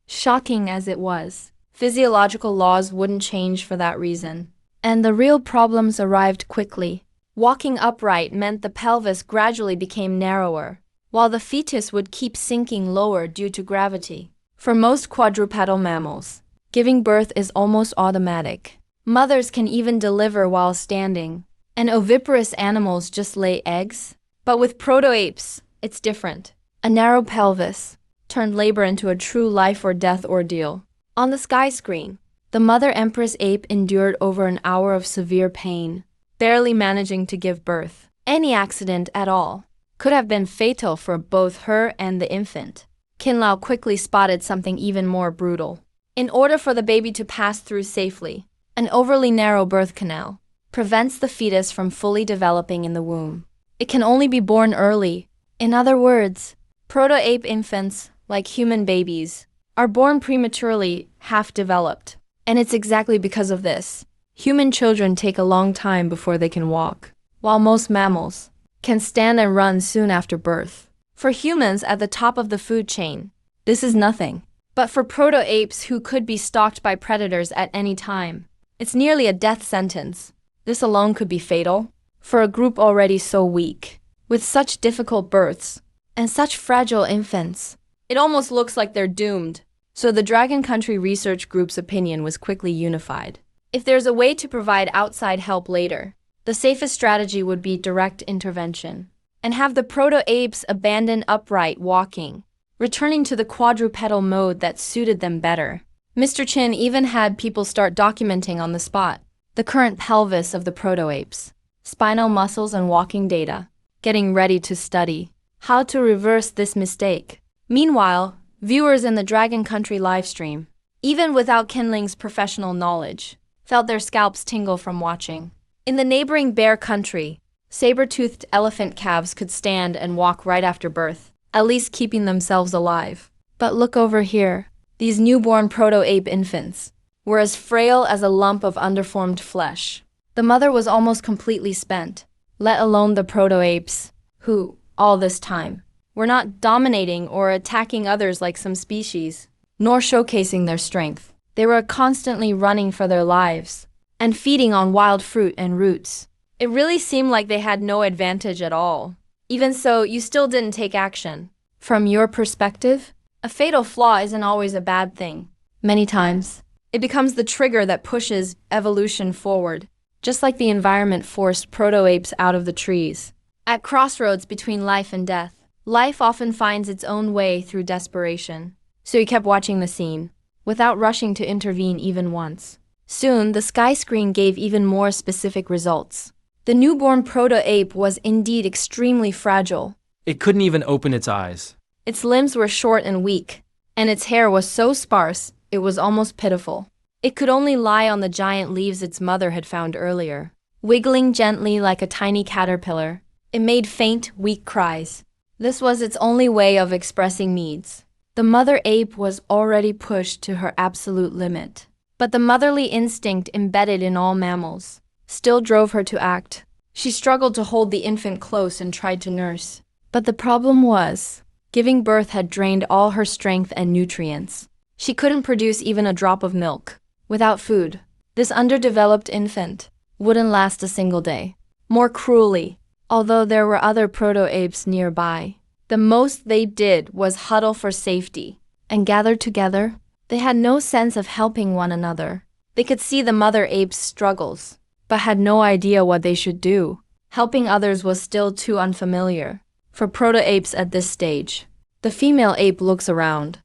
Shocking as it was, physiological laws wouldn't change for that reason. And the real problems arrived quickly. Walking upright meant the pelvis gradually became narrower, while the fetus would keep sinking lower due to gravity. For most quadrupedal mammals, giving birth is almost automatic. Mothers can even deliver while standing, and oviparous animals just lay eggs. But with proto-apes, it's different. A narrow pelvis turned labor into a true life or death ordeal. On the sky screen, the mother empress ape endured over an hour of severe pain, barely managing to give birth. Any accident at all could have been fatal for both her and the infant. Kin Lao quickly spotted something even more brutal. In order for the baby to pass through safely, an overly narrow birth canal prevents the fetus from fully developing in the womb. It can only be born early. In other words, proto-ape infants, like human babies, are born prematurely, half-developed. And it's exactly because of this. Human children take a long time before they can walk, while most mammals can stand and run soon after birth. For humans at the top of the food chain, this is nothing. But for proto-apes who could be stalked by predators at any time, it's nearly a death sentence. This alone could be fatal. For a group already so weak, with such difficult births, and such fragile infants, it almost looks like they're doomed. So the Dragon Country Research Group's opinion was quickly unified. If there's a way to provide outside help later, the safest strategy would be direct intervention, and have the proto-apes abandon upright walking, returning to the quadrupedal mode that suited them better. Mr. Chin even had people start documenting on the spot the current pelvis of the proto-apes, spinal muscles and walking data, getting ready to study how to reverse this mistake. Meanwhile, viewers in the Dragon Country livestream, even without Kinling's professional knowledge, felt their scalps tingle from watching. In the neighboring bear country, saber-toothed elephant calves could stand and walk right after birth, at least keeping themselves alive. But look over here. These newborn proto-ape infants were as frail as a lump of underformed flesh. The mother was almost completely spent, let alone the proto-apes, who, all this time, were not dominating or attacking others like some species, nor showcasing their strength. They were constantly running for their lives and feeding on wild fruit and roots. It really seemed like they had no advantage at all. Even so, you still didn't take action. From your perspective, a fatal flaw isn't always a bad thing. Many times, it becomes the trigger that pushes evolution forward, just like the environment forced proto-apes out of the trees. At crossroads between life and death, life often finds its own way through desperation. So he kept watching the scene, without rushing to intervene even once. Soon, the sky screen gave even more specific results. The newborn proto-ape was indeed extremely fragile. It couldn't even open its eyes. Its limbs were short and weak, and its hair was so sparse, it was almost pitiful. It could only lie on the giant leaves its mother had found earlier. Wiggling gently like a tiny caterpillar, it made faint, weak cries. This was its only way of expressing needs. The mother ape was already pushed to her absolute limit. But the motherly instinct embedded in all mammals still drove her to act. She struggled to hold the infant close and tried to nurse. But the problem was, giving birth had drained all her strength and nutrients. She couldn't produce even a drop of milk. Without food, this underdeveloped infant wouldn't last a single day. More cruelly, although there were other proto-apes nearby, the most they did was huddle for safety and gather together. They had no sense of helping one another. They could see the mother ape's struggles, but had no idea what they should do. Helping others was still too unfamiliar for proto-apes at this stage. The female ape looks around.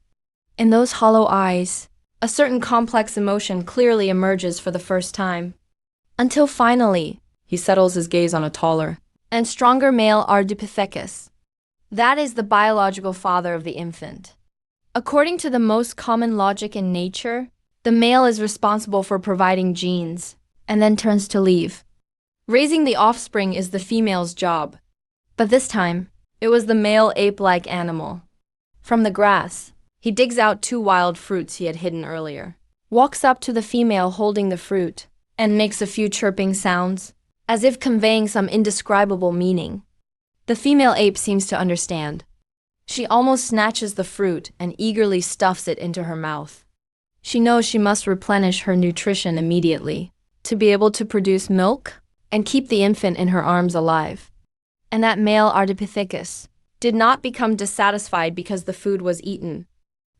In those hollow eyes, a certain complex emotion clearly emerges for the first time. Until finally, he settles his gaze on a taller and stronger male Ardipithecus. That is the biological father of the infant. According to the most common logic in nature, the male is responsible for providing genes and then turns to leave. Raising the offspring is the female's job. But this time, it was the male ape-like animal. From the grass, he digs out 2 wild fruits he had hidden earlier, walks up to the female holding the fruit, and makes a few chirping sounds, as if conveying some indescribable meaning. The female ape seems to understand. She almost snatches the fruit and eagerly stuffs it into her mouth. She knows she must replenish her nutrition immediately to be able to produce milk and keep the infant in her arms alive. And that male Ardipithecus did not become dissatisfied because the food was eaten.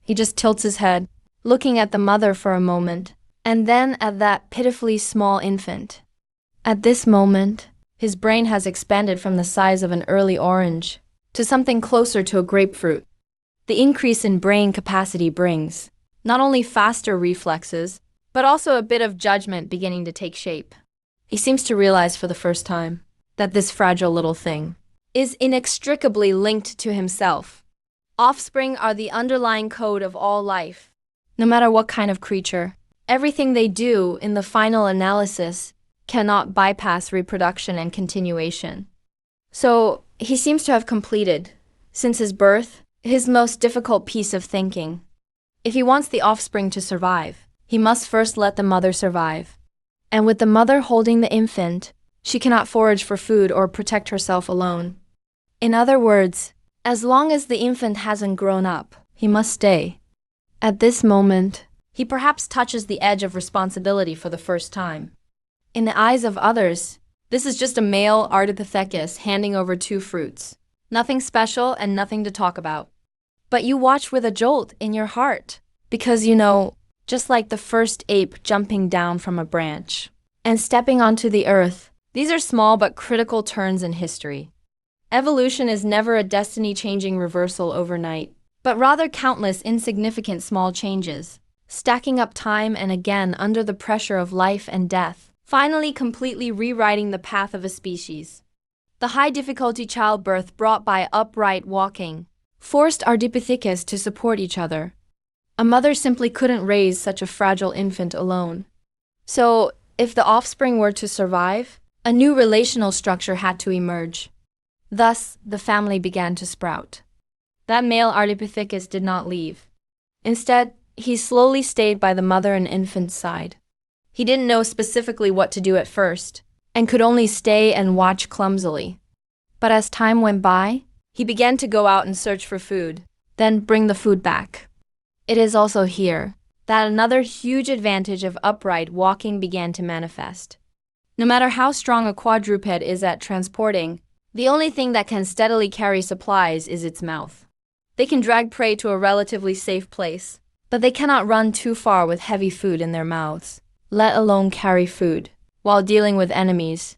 He just tilts his head, looking at the mother for a moment, and then at that pitifully small infant. At this moment, his brain has expanded from the size of an early orange to something closer to a grapefruit. The increase in brain capacity brings not only faster reflexes, but also a bit of judgment beginning to take shape. He seems to realize for the first time that this fragile little thing is inextricably linked to himself. Offspring are the underlying code of all life. No matter what kind of creature, everything they do in the final analysis cannot bypass reproduction and continuation. So, he seems to have completed, since his birth, his most difficult piece of thinking. If he wants the offspring to survive, he must first let the mother survive. And with the mother holding the infant, she cannot forage for food or protect herself alone. In other words, as long as the infant hasn't grown up, he must stay. At this moment, he perhaps touches the edge of responsibility for the first time. In the eyes of others, this is just a male Ardipithecus handing over 2 fruits. Nothing special and nothing to talk about. But you watch with a jolt in your heart, because you know, just like the first ape jumping down from a branch and stepping onto the earth, these are small but critical turns in history. Evolution is never a destiny-changing reversal overnight, but rather countless insignificant small changes, stacking up time and again under the pressure of life and death, finally completely rewriting the path of a species. The high-difficulty childbirth brought by upright walking forced Ardipithecus to support each other. A mother simply couldn't raise such a fragile infant alone. So, if the offspring were to survive, a new relational structure had to emerge. Thus, the family began to sprout. That male Ardipithecus did not leave. Instead, he slowly stayed by the mother and infant's side. He didn't know specifically what to do at first, and could only stay and watch clumsily. But as time went by, he began to go out and search for food, then bring the food back. It is also here that another huge advantage of upright walking began to manifest. No matter how strong a quadruped is at transporting, the only thing that can steadily carry supplies is its mouth. They can drag prey to a relatively safe place, but they cannot run too far with heavy food in their mouths, let alone carry food, while dealing with enemies.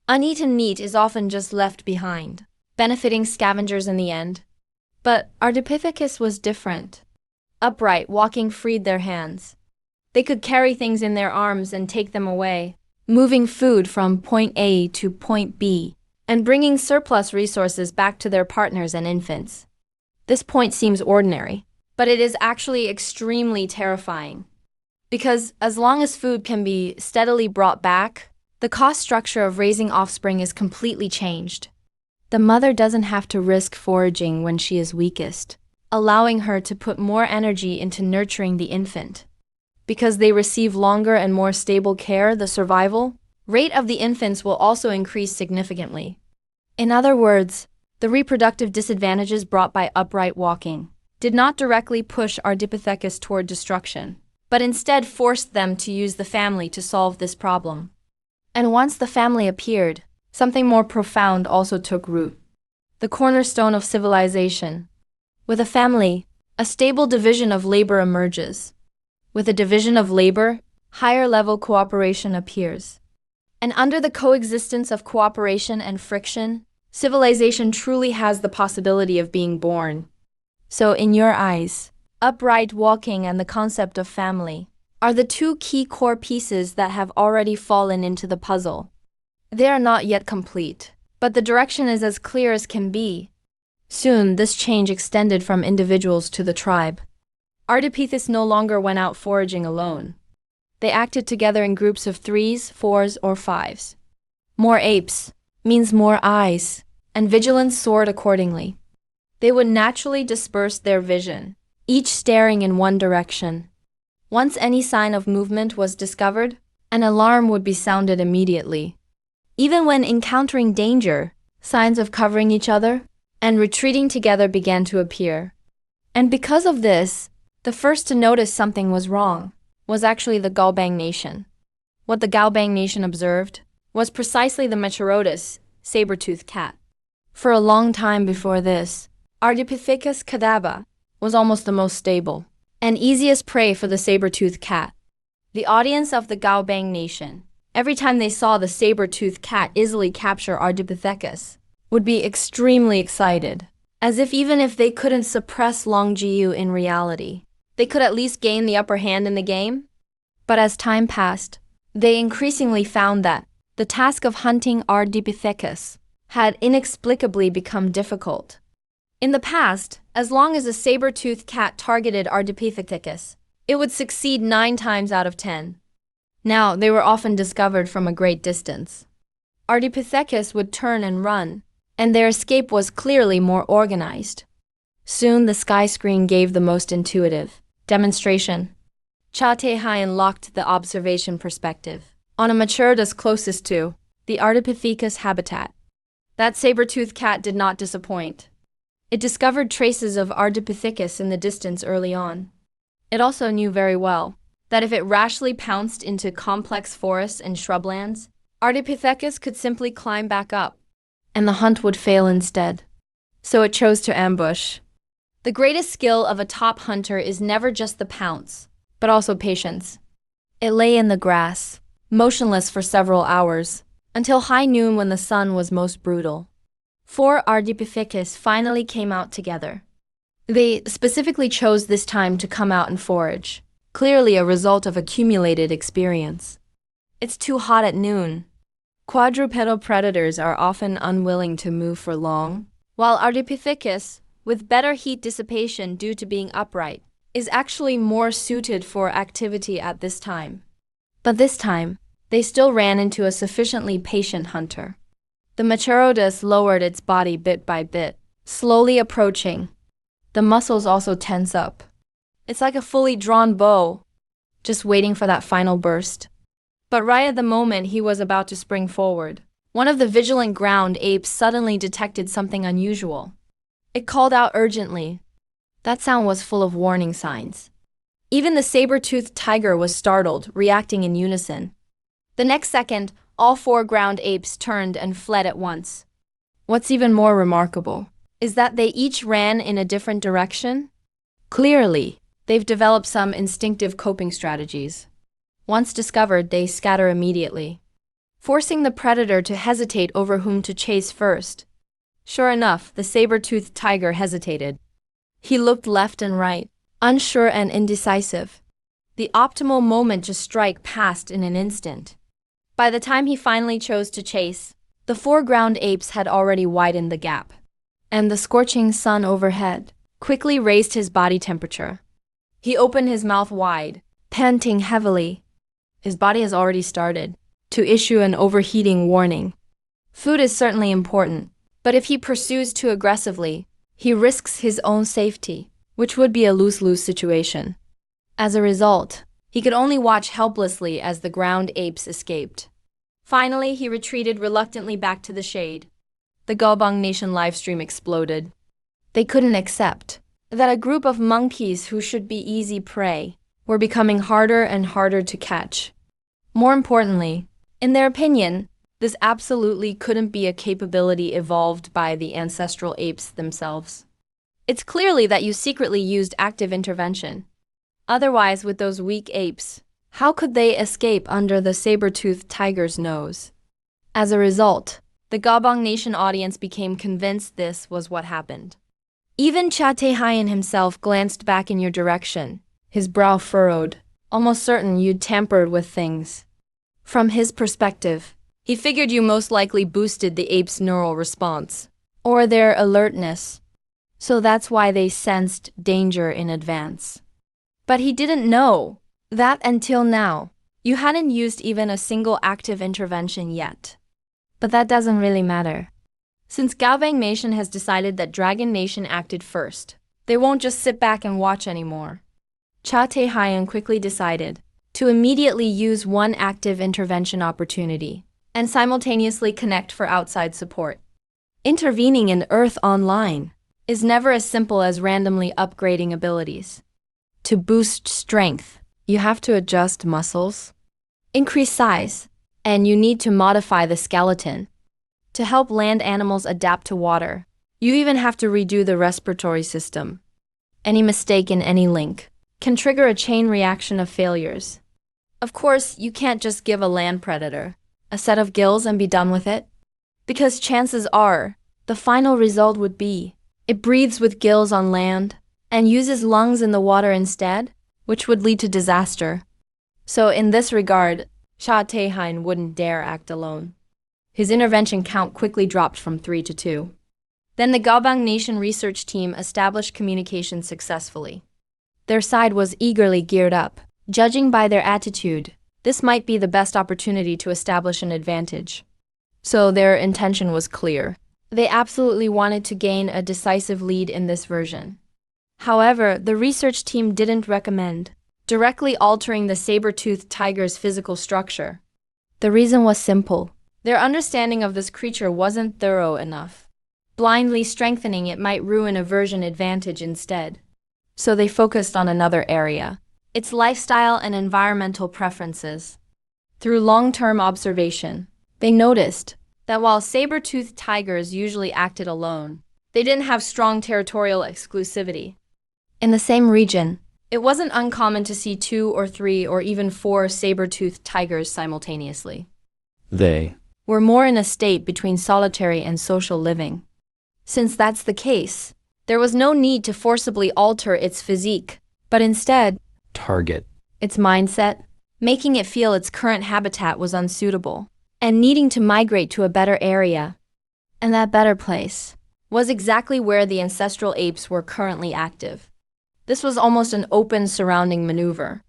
Uneaten meat is often just left behind, benefiting scavengers in the end. But Ardipithecus was different. Upright, walking freed their hands. They could carry things in their arms and take them away, moving food from point A to point B, and bringing surplus resources back to their partners and infants. This point seems ordinary, but it is actually extremely terrifying. Because as long as food can be steadily brought back, the cost structure of raising offspring is completely changed. The mother doesn't have to risk foraging when she is weakest, allowing her to put more energy into nurturing the infant. Because they receive longer and more stable care, the survival rate of the infants will also increase significantly. In other words, the reproductive disadvantages brought by upright walking did not directly push Ardipithecus toward destruction, but instead forced them to use the family to solve this problem. And once the family appeared, something more profound also took root. The cornerstone of civilization. With a family, a stable division of labor emerges. With a division of labor, higher level cooperation appears. And under the coexistence of cooperation and friction, civilization truly has the possibility of being born. So in your eyes, upright walking and the concept of family are the two key core pieces that have already fallen into the puzzle. They are not yet complete, but the direction is as clear as can be. Soon, this change extended from individuals to the tribe. Ardipithecus no longer went out foraging alone. They acted together in groups of 3s, 4s, or 5s. More apes means more eyes, and vigilance soared accordingly. They would naturally disperse their vision, each staring in one direction. Once any sign of movement was discovered, an alarm would be sounded immediately. Even when encountering danger, signs of covering each other and retreating together began to appear. And because of this, the first to notice something was wrong was actually the Galbang nation. What the Galbang nation observed was precisely the Meteorotus, saber-toothed cat. For a long time before this, Ardipithecus cadaba was almost the most stable and easiest prey for the saber-toothed cat. The audience of the Galbang nation, every time they saw the saber-toothed cat easily capture Ardipithecus, would be extremely excited, as if even if they couldn't suppress Longjiu in reality, they could at least gain the upper hand in the game. But as time passed, they increasingly found that the task of hunting Ardipithecus had inexplicably become difficult. In the past, as long as a saber-toothed cat targeted Ardipithecus, it would succeed 9 times out of 10. Now, they were often discovered from a great distance. Ardipithecus would turn and run, and their escape was clearly more organized. Soon the sky screen gave the most intuitive demonstration. Cha Te-Hien locked the observation perspective on a Meteorotus closest to the Ardipithecus habitat. That saber-toothed cat did not disappoint. It discovered traces of Ardipithecus in the distance early on. It also knew very well that if it rashly pounced into complex forests and shrublands, Ardipithecus could simply climb back up, and the hunt would fail instead. So it chose to ambush. The greatest skill of a top hunter is never just the pounce, but also patience. It lay in the grass, motionless for several hours, until high noon when the sun was most brutal. 4 Ardipithecus finally came out together. They specifically chose this time to come out and forage, clearly a result of accumulated experience. It's too hot at noon. Quadrupedal predators are often unwilling to move for long, while Ardipithecus, with better heat dissipation due to being upright, is actually more suited for activity at this time. But this time, they still ran into a sufficiently patient hunter. The Meteorotus lowered its body bit by bit, slowly approaching. The muscles also tense up. It's like a fully drawn bow, just waiting for that final burst. But right at the moment he was about to spring forward, one of the vigilant ground apes suddenly detected something unusual. It called out urgently. That sound was full of warning signs. Even the saber-toothed tiger was startled, reacting in unison. The next second, all 4 ground apes turned and fled at once. What's even more remarkable is that they each ran in a different direction. Clearly, they've developed some instinctive coping strategies. Once discovered, they scatter immediately, forcing the predator to hesitate over whom to chase first. Sure enough, the saber-toothed tiger hesitated. He looked left and right, unsure and indecisive. The optimal moment to strike passed in an instant. By the time he finally chose to chase, the 4 ground apes had already widened the gap, and the scorching sun overhead quickly raised his body temperature. He opened his mouth wide, panting heavily. His body has already started to issue an overheating warning. Food is certainly important, but if he pursues too aggressively, he risks his own safety, which would be a lose-lose situation. As a result, he could only watch helplessly as the ground apes escaped. Finally, he retreated reluctantly back to the shade. The Gaobang Nation livestream exploded. They couldn't accept that a group of monkeys who should be easy prey were becoming harder and harder to catch. More importantly, in their opinion, this absolutely couldn't be a capability evolved by the ancestral apes themselves. It's clearly that you secretly used active intervention. Otherwise, with those weak apes, how could they escape under the saber-toothed tiger's nose? As a result, the Gaobang Nation audience became convinced this was what happened. Even Cha Taehyun himself glanced back in your direction, his brow furrowed, almost certain you'd tampered with things. From his perspective, he figured you most likely boosted the apes' neural response, or their alertness. So that's why they sensed danger in advance. But he didn't know that until now, you hadn't used even a single active intervention yet. But that doesn't really matter. Since Gaobang Nation has decided that Dragon Nation acted first, they won't just sit back and watch anymore. Cha Taehyun quickly decided to immediately use one active intervention opportunity and simultaneously connect for outside support. Intervening in Earth Online is never as simple as randomly upgrading abilities. To boost strength, you have to adjust muscles, increase size, and you need to modify the skeleton. To help land animals adapt to water, you even have to redo the respiratory system. Any mistake in any link can trigger a chain reaction of failures. Of course, you can't just give a land predator a set of gills and be done with it, because chances are the final result would be it breathes with gills on land and uses lungs in the water instead, which would lead to disaster. So in this regard, Cha Taehyun wouldn't dare act alone. His intervention count quickly dropped from 3 to 2. Then the Gaobang Nation research team established communication successfully. Their side was eagerly geared up. Judging by their attitude, this might be the best opportunity to establish an advantage. So their intention was clear. They absolutely wanted to gain a decisive lead in this version. However, the research team didn't recommend directly altering the saber-toothed tiger's physical structure. The reason was simple. Their understanding of this creature wasn't thorough enough. Blindly strengthening it might ruin a version advantage instead. So they focused on another area: its lifestyle and environmental preferences. Through long-term observation, they noticed that while saber-toothed tigers usually acted alone, they didn't have strong territorial exclusivity. In the same region, it wasn't uncommon to see 2 or 3 or even 4 saber-toothed tigers simultaneously. They Were more in a state between solitary and social living. Since that's the case, there was no need to forcibly alter its physique, but instead, target its mindset, making it feel its current habitat was unsuitable, and needing to migrate to a better area. And that better place was exactly where the ancestral apes were currently active. This was almost an open surrounding maneuver.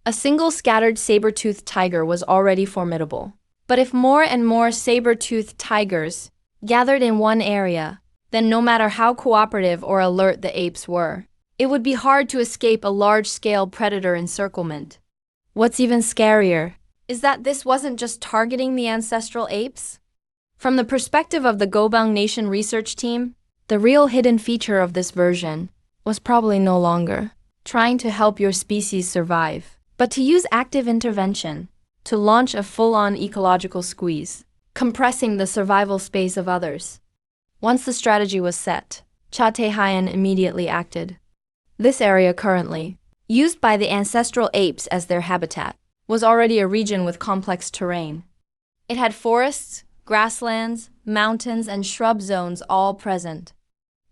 A single scattered saber-toothed tiger was already formidable. But if more and more saber-toothed tigers gathered in one area, then no matter how cooperative or alert the apes were, it would be hard to escape a large-scale predator encirclement. What's even scarier is that this wasn't just targeting the ancestral apes. From the perspective of the Gaobang Nation research team, the real hidden feature of this version was probably no longer trying to help your species survive, but to use active intervention to launch a full-on ecological squeeze, compressing the survival space of others. Once the strategy was set, Cha Taehyun immediately acted. This area currently, used by the ancestral apes as their habitat, was already a region with complex terrain. It had forests, grasslands, mountains, and shrub zones all present.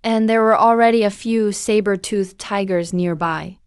And there were already a few saber-toothed tigers nearby.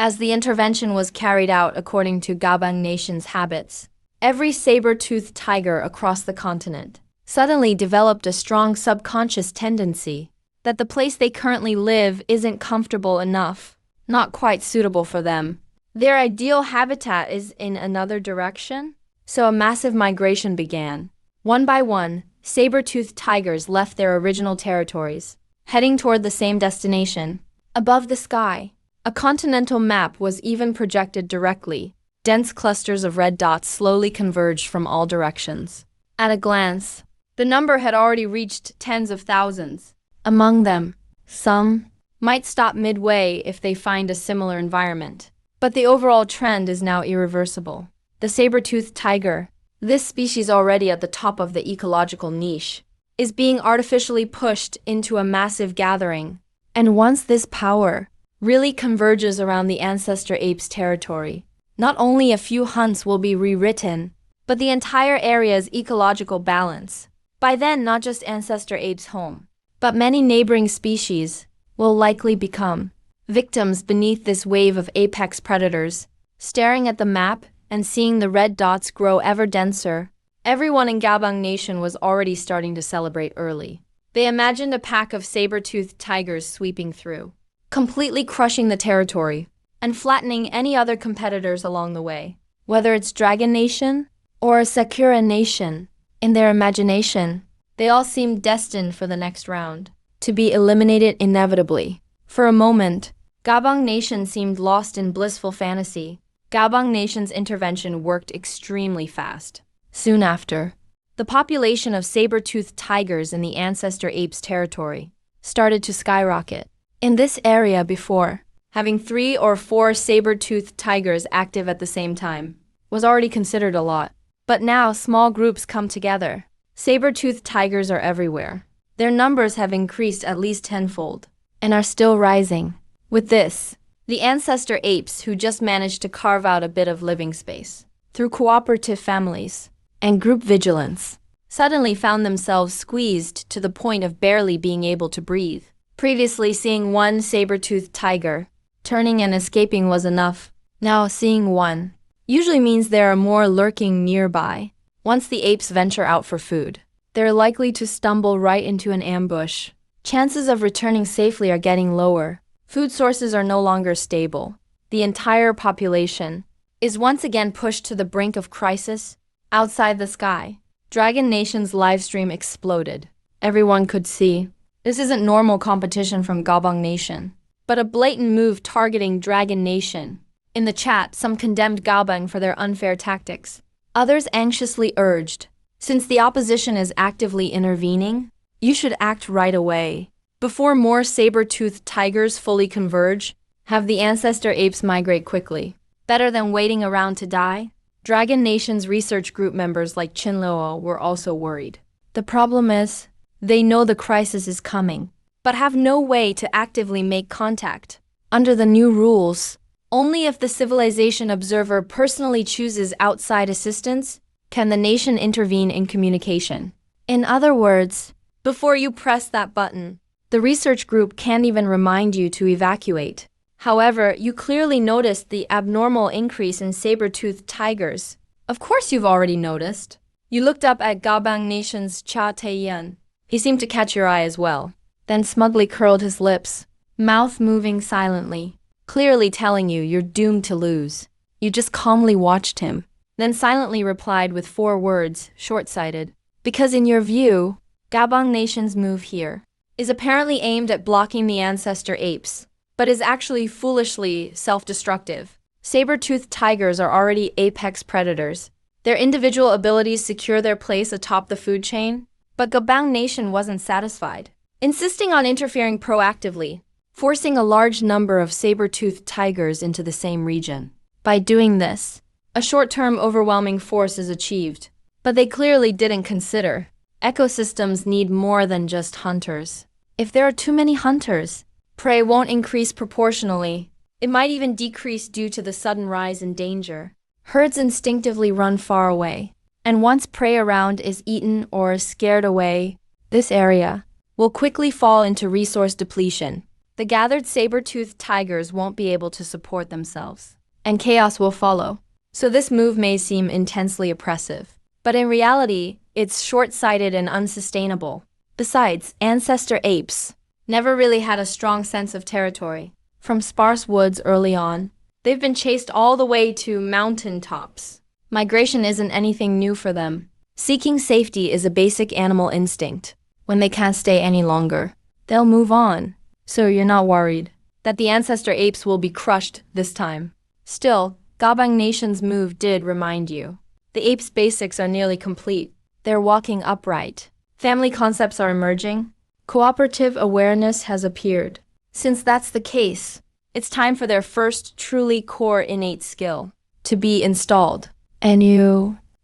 As the intervention was carried out according to Gaobang Nation's habits, every saber-toothed tiger across the continent suddenly developed a strong subconscious tendency that the place they currently live isn't comfortable enough, not quite suitable for them. Their ideal habitat is in another direction, so a massive migration began. One by one, saber-toothed tigers left their original territories, heading toward the same destination. Above the sky, a continental map was even projected directly, dense clusters of red dots slowly converged from all directions. At a glance, the number had already reached tens of thousands. Among them, some might stop midway if they find a similar environment. But the overall trend is now irreversible. The saber-toothed tiger, this species already at the top of the ecological niche, is being artificially pushed into a massive gathering. And once this power really converges around the ancestor ape's territory, not only a few hunts will be rewritten, but the entire area's ecological balance. By then, not just ancestor ape's home, but many neighboring species will likely become victims beneath this wave of apex predators. Staring at the map and seeing the red dots grow ever denser, everyone in Gabang Nation was already starting to celebrate early. They imagined a pack of saber-toothed tigers sweeping through, completely crushing the territory and flattening any other competitors along the way. Whether it's Dragon Nation or Sakura Nation, in their imagination, they all seemed destined for the next round, to be eliminated inevitably. For a moment, Gabang Nation seemed lost in blissful fantasy. Gabang Nation's intervention worked extremely fast. Soon after, the population of saber-toothed tigers in the ancestor ape's territory started to skyrocket. In this area before, having 3 or 4 saber-toothed tigers active at the same time was already considered a lot. But now small groups come together. Saber-toothed tigers are everywhere. Their numbers have increased at least tenfold and are still rising. With this, the ancestor apes who just managed to carve out a bit of living space through cooperative families and group vigilance suddenly found themselves squeezed to the point of barely being able to breathe. Previously, seeing one saber-toothed tiger turning and escaping was enough. Now seeing one usually means there are more lurking nearby. Once the apes venture out for food, they're likely to stumble right into an ambush. Chances of returning safely are getting lower. Food sources are no longer stable. The entire population is once again pushed to the brink of crisis. Outside the sky, Dragon Nation's livestream exploded. Everyone could see this isn't normal competition from Gabang Nation, but a blatant move targeting Dragon Nation. In the chat, some condemned Gabang for their unfair tactics. Others anxiously urged, since the opposition is actively intervening, you should act right away. Before more saber-toothed tigers fully converge, have the ancestor apes migrate quickly. Better than waiting around to die. Dragon Nation's research group members like Chinluo were also worried. The problem is, they know the crisis is coming, but have no way to actively make contact. Under the new rules, only if the civilization observer personally chooses outside assistance can the nation intervene in communication. In other words, before you press that button, the research group can't even remind you to evacuate. However, you clearly noticed the abnormal increase in saber-toothed tigers. Of course you've already noticed. You looked up at Gabang Nation's Cha Taeyan. He seemed to catch your eye as well, then smugly curled his lips, mouth moving silently, clearly telling you you're doomed to lose. You just calmly watched him, then silently replied with 4 words, short-sighted. Because in your view, Gabang Nation's move here is apparently aimed at blocking the ancestor apes, but is actually foolishly self-destructive. Saber-toothed tigers are already apex predators. Their individual abilities secure their place atop the food chain, but Gabang Nation wasn't satisfied, insisting on interfering proactively, forcing a large number of saber-toothed tigers into the same region. By doing this, a short-term overwhelming force is achieved, but they clearly didn't consider ecosystems need more than just hunters. If there are too many hunters, prey won't increase proportionally. It might even decrease due to the sudden rise in danger. Herds instinctively run far away, and once prey around is eaten or scared away, this area will quickly fall into resource depletion. The gathered saber-toothed tigers won't be able to support themselves, and chaos will follow. So this move may seem intensely oppressive, but in reality, it's short-sighted and unsustainable. Besides, ancestor apes never really had a strong sense of territory. From sparse woods early on, they've been chased all the way to mountain tops. Migration isn't anything new for them. Seeking safety is a basic animal instinct. When they can't stay any longer, they'll move on. So you're not worried that the ancestor apes will be crushed this time. Still, Gabang Nation's move did remind you. The apes' basics are nearly complete. They're walking upright. Family concepts are emerging. Cooperative awareness has appeared. Since that's the case, it's time for their first truly core innate skill to be installed.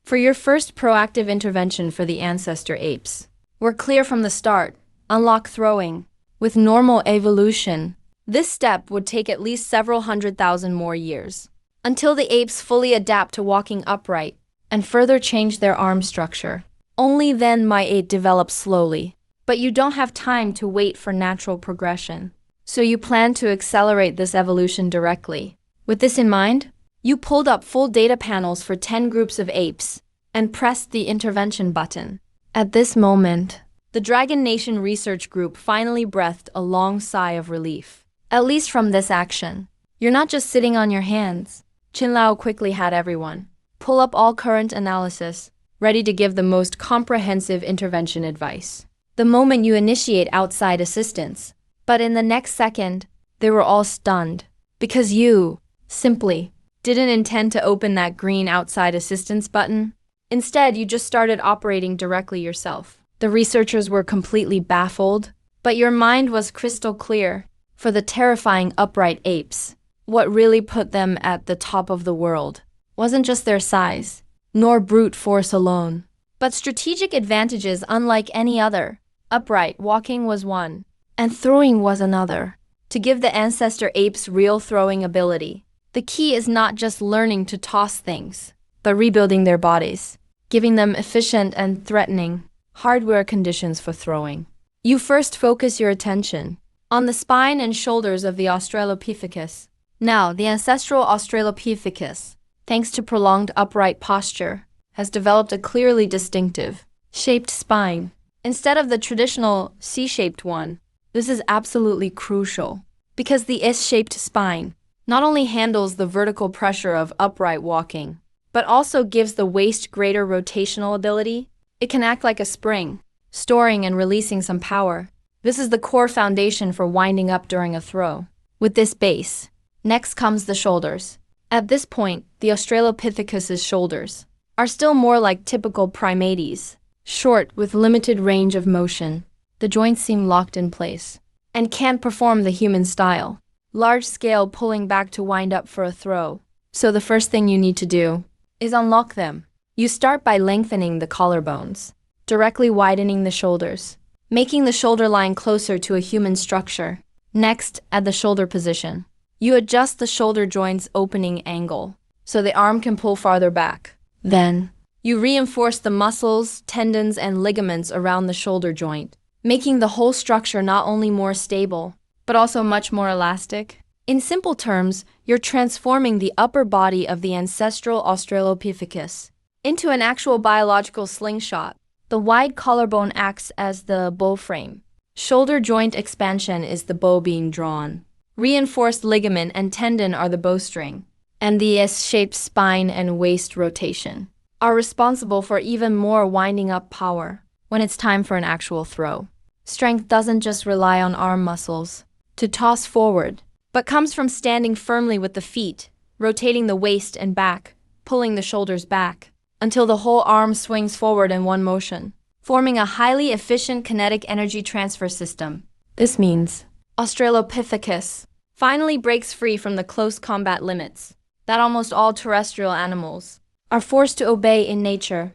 For your first proactive intervention for the ancestor apes, we're clear from the start. Unlock throwing. With normal evolution, this step would take at least several 100,000 more years, until the apes fully adapt to walking upright and further change their arm structure. Only then might it develop slowly. But you don't have time to wait for natural progression. So you plan to accelerate this evolution directly. With this in mind, you pulled up full data panels for 10 groups of apes and pressed the intervention button. At this moment, the Dragon Nation research group finally breathed a long sigh of relief. At least from this action. You're not just sitting on your hands. Qin Lao quickly had everyone pull up all current analysis, ready to give the most comprehensive intervention advice the moment you initiate outside assistance. But in the next second, they were all stunned. Because you, simply, didn't intend to open that green outside assistance button. Instead, you just started operating directly yourself. The researchers were completely baffled, but your mind was crystal clear. For the terrifying upright apes, what really put them at the top of the world wasn't just their size, nor brute force alone, but strategic advantages unlike any other. Upright walking was one, and throwing was another. To give the ancestor apes real throwing ability, the key is not just learning to toss things, but rebuilding their bodies, giving them efficient and threatening hardware conditions for throwing. You first focus your attention on the spine and shoulders of the Australopithecus. Now, the ancestral Australopithecus, thanks to prolonged upright posture, has developed a clearly distinctive, shaped spine. Instead of the traditional C-shaped one, this is absolutely crucial, because the S-shaped spine not only handles the vertical pressure of upright walking, but also gives the waist greater rotational ability. It can act like a spring, storing and releasing some power. This is the core foundation for winding up during a throw. With this base, next comes the shoulders. At this point, the Australopithecus's shoulders are still more like typical primates, short with limited range of motion. The joints seem locked in place and can't perform the human style, large-scale pulling back to wind up for a throw. So the first thing you need to do is unlock them. You start by lengthening the collarbones, directly widening the shoulders, making the shoulder line closer to a human structure. Next, at the shoulder position, you adjust the shoulder joint's opening angle so the arm can pull farther back. Then, you reinforce the muscles, tendons, and ligaments around the shoulder joint, making the whole structure not only more stable, but also much more elastic. In simple terms, you're transforming the upper body of the ancestral Australopithecus into an actual biological slingshot. The wide collarbone acts as the bow frame. Shoulder joint expansion is the bow being drawn. Reinforced ligament and tendon are the bowstring, and the S-shaped spine and waist rotation are responsible for even more winding up power when it's time for an actual throw. Strength doesn't just rely on arm muscles to toss forward, but comes from standing firmly with the feet, rotating the waist and back, pulling the shoulders back, until the whole arm swings forward in one motion, forming a highly efficient kinetic energy transfer system. This means Australopithecus finally breaks free from the close combat limits that almost all terrestrial animals are forced to obey in nature.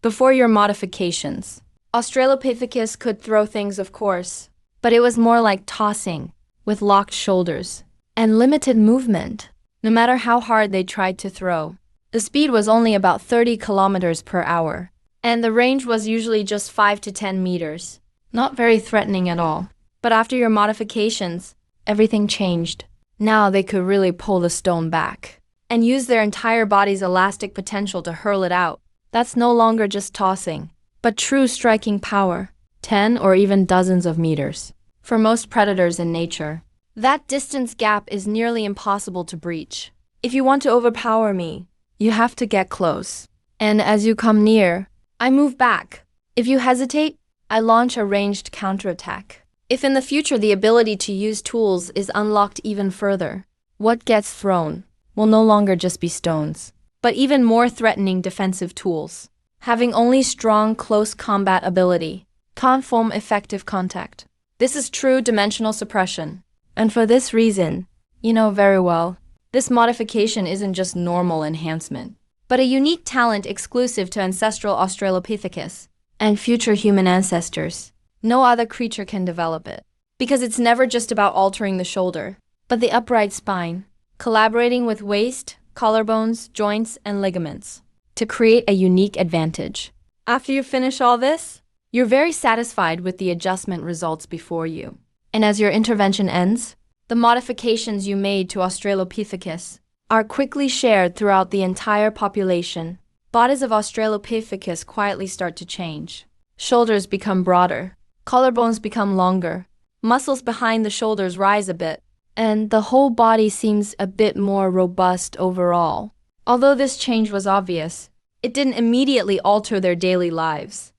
Before your modifications, Australopithecus could throw things, of course, but it was more like tossing, with locked shoulders and limited movement. No matter how hard they tried to throw, the speed was only about 30 kilometers per hour, and the range was usually just 5 to 10 meters. Not very threatening at all. But after your modifications, everything changed. Now they could really pull the stone back and use their entire body's elastic potential to hurl it out. That's no longer just tossing, but true striking power, 10 or even dozens of meters. For most predators in nature, that distance gap is nearly impossible to breach. If you want to overpower me, you have to get close. And as you come near, I move back. If you hesitate, I launch a ranged counterattack. If in the future the ability to use tools is unlocked even further, what gets thrown will no longer just be stones, but even more threatening defensive tools, having only strong close combat ability, can't form effective contact. This is true dimensional suppression. And for this reason, you know very well, this modification isn't just normal enhancement, but a unique talent exclusive to ancestral Australopithecus and future human ancestors. No other creature can develop it, because it's never just about altering the shoulder, but the upright spine, collaborating with waist, collarbones, joints, and ligaments to create a unique advantage. After you finish all this, you're very satisfied with the adjustment results before you. And as your intervention ends, the modifications you made to Australopithecus are quickly shared throughout the entire population. Bodies of Australopithecus quietly start to change. Shoulders become broader, collarbones become longer, muscles behind the shoulders rise a bit, and the whole body seems a bit more robust overall. Although this change was obvious, it didn't immediately alter their daily lives,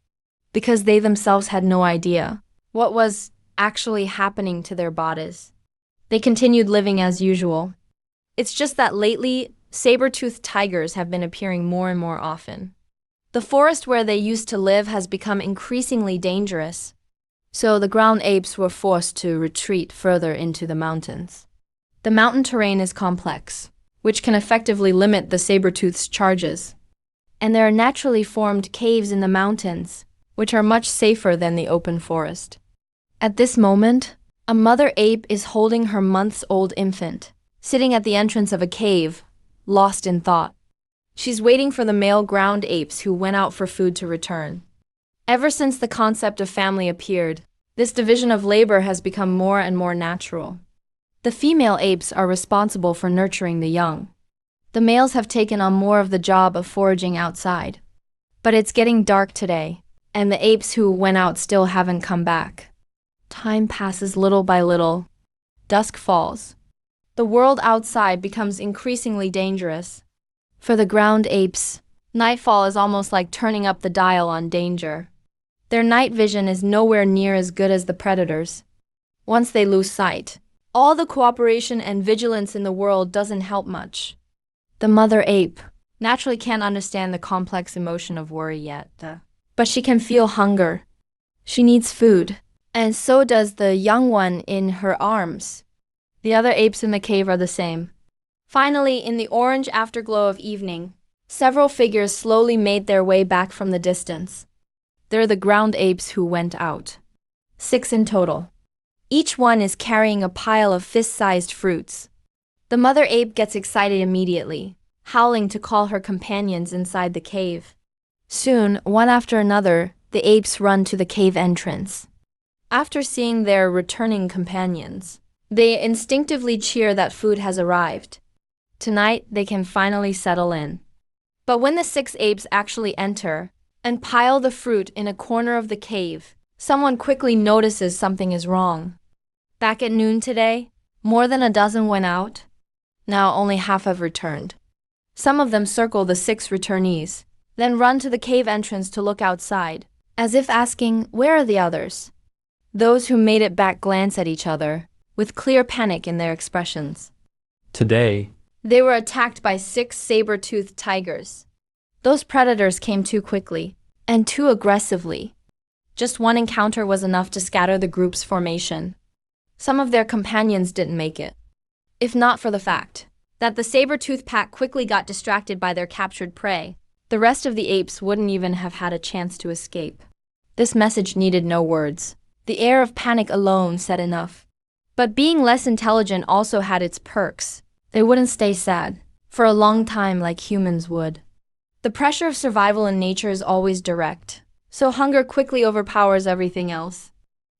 because they themselves had no idea what was actually happening to their bodies. They continued living as usual. It's just that lately, saber-toothed tigers have been appearing more and more often. The forest where they used to live has become increasingly dangerous, so the ground apes were forced to retreat further into the mountains. The mountain terrain is complex, which can effectively limit the saber-tooth's charges. And there are naturally formed caves in the mountains, which are much safer than the open forest. At this moment, a mother ape is holding her months-old infant, sitting at the entrance of a cave, lost in thought. She's waiting for the male ground apes who went out for food to return. Ever since the concept of family appeared, this division of labor has become more and more natural. The female apes are responsible for nurturing the young. The males have taken on more of the job of foraging outside. But it's getting dark today, and the apes who went out still haven't come back. Time passes little by little. Dusk falls. The world outside becomes increasingly dangerous. For the ground apes, nightfall is almost like turning up the dial on danger. Their night vision is nowhere near as good as the predators. Once they lose sight, all the cooperation and vigilance in the world doesn't help much. The mother ape naturally can't understand the complex emotion of worry yet, but she can feel hunger. She needs food, and so does the young one in her arms. The other apes in the cave are the same. Finally, in the orange afterglow of evening, several figures slowly made their way back from the distance. They're the ground apes who went out. 6 in total. Each one is carrying a pile of fist-sized fruits. The mother ape gets excited immediately, howling to call her companions inside the cave. Soon, one after another, the apes run to the cave entrance. After seeing their returning companions, they instinctively cheer that food has arrived. Tonight, they can finally settle in. But when the 6 apes actually enter and pile the fruit in a corner of the cave, someone quickly notices something is wrong. Back at noon today, more than a dozen went out. Now only half have returned. Some of them circle the 6 returnees, then run to the cave entrance to look outside, as if asking, "Where are the others?" Those who made it back glance at each other, with clear panic in their expressions. Today, They were attacked by 6 saber-toothed tigers. Those predators came too quickly, and too aggressively. Just one encounter was enough to scatter the group's formation. Some of their companions didn't make it, if not for the fact that the saber-tooth pack quickly got distracted by their captured prey. The rest of the apes wouldn't even have had a chance to escape. This message needed no words. The air of panic alone said enough. But being less intelligent also had its perks. They wouldn't stay sad for a long time like humans would. The pressure of survival in nature is always direct, so hunger quickly overpowers everything else.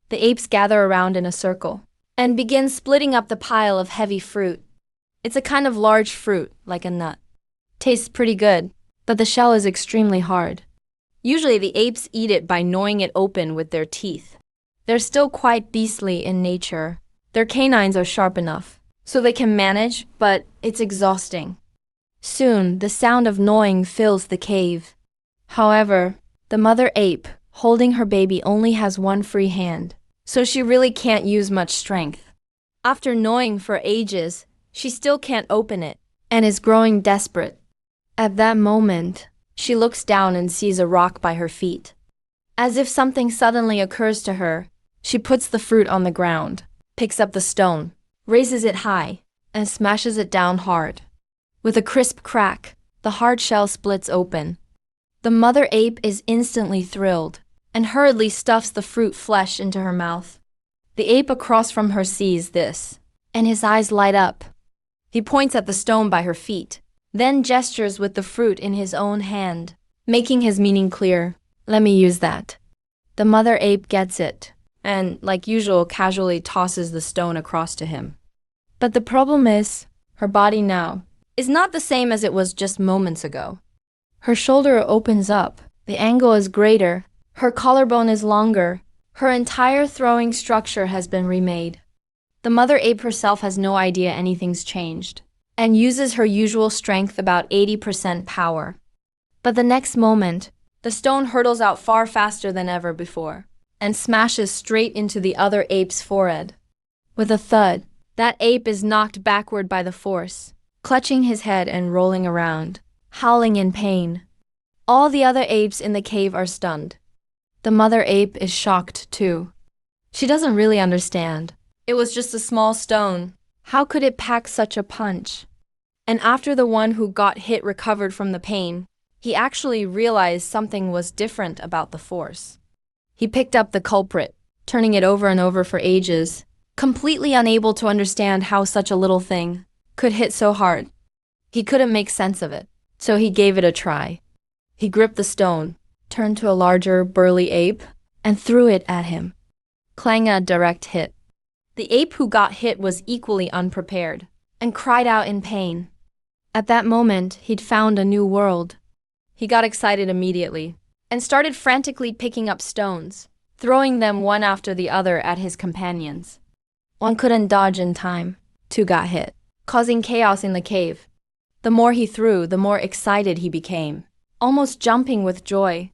The apes gather around in a circle and begin splitting up the pile of heavy fruit. It's a kind of large fruit, like a nut. Tastes pretty good, but the shell is extremely hard. Usually the apes eat it by gnawing it open with their teeth. They're still quite beastly in nature. Their canines are sharp enough, so they can manage, but it's exhausting. Soon, the sound of gnawing fills the cave. However, the mother ape, holding her baby, only has one free hand, so she really can't use much strength. After gnawing for ages, she still can't open it, and is growing desperate. At that moment, she looks down and sees a rock by her feet. As if something suddenly occurs to her, she puts the fruit on the ground, picks up the stone, raises it high, and smashes it down hard. With a crisp crack, the hard shell splits open. The mother ape is instantly thrilled, and hurriedly stuffs the fruit flesh into her mouth. The ape across from her sees this, and his eyes light up. He points at the stone by her feet, then gestures with the fruit in his own hand, making his meaning clear. Let me use that. The mother ape gets it, and, like usual, casually tosses the stone across to him. But the problem is, her body now is not the same as it was just moments ago. Her shoulder opens up, the angle is greater, her collarbone is longer, her entire throwing structure has been remade. The mother ape herself has no idea anything's changed, and uses her usual strength, about 80% power. But the next moment, the stone hurtles out far faster than ever before, and smashes straight into the other ape's forehead. With a thud, that ape is knocked backward by the force, clutching his head and rolling around, howling in pain. All the other apes in the cave are stunned. The mother ape is shocked too. She doesn't really understand. It was just a small stone. How could it pack such a punch? And after the one who got hit recovered from the pain, he actually realized something was different about the force. He picked up the culprit, turning it over and over for ages, completely unable to understand how such a little thing could hit so hard. He couldn't make sense of it, so he gave it a try. He gripped the stone, turned to a larger, burly ape, and threw it at him. Clang, a direct hit. The ape who got hit was equally unprepared, and cried out in pain. At that moment, he'd found a new world. He got excited immediately, and started frantically picking up stones, throwing them one after the other at his companions. One couldn't dodge in time. Two got hit, causing chaos in the cave. The more he threw, the more excited he became, almost jumping with joy.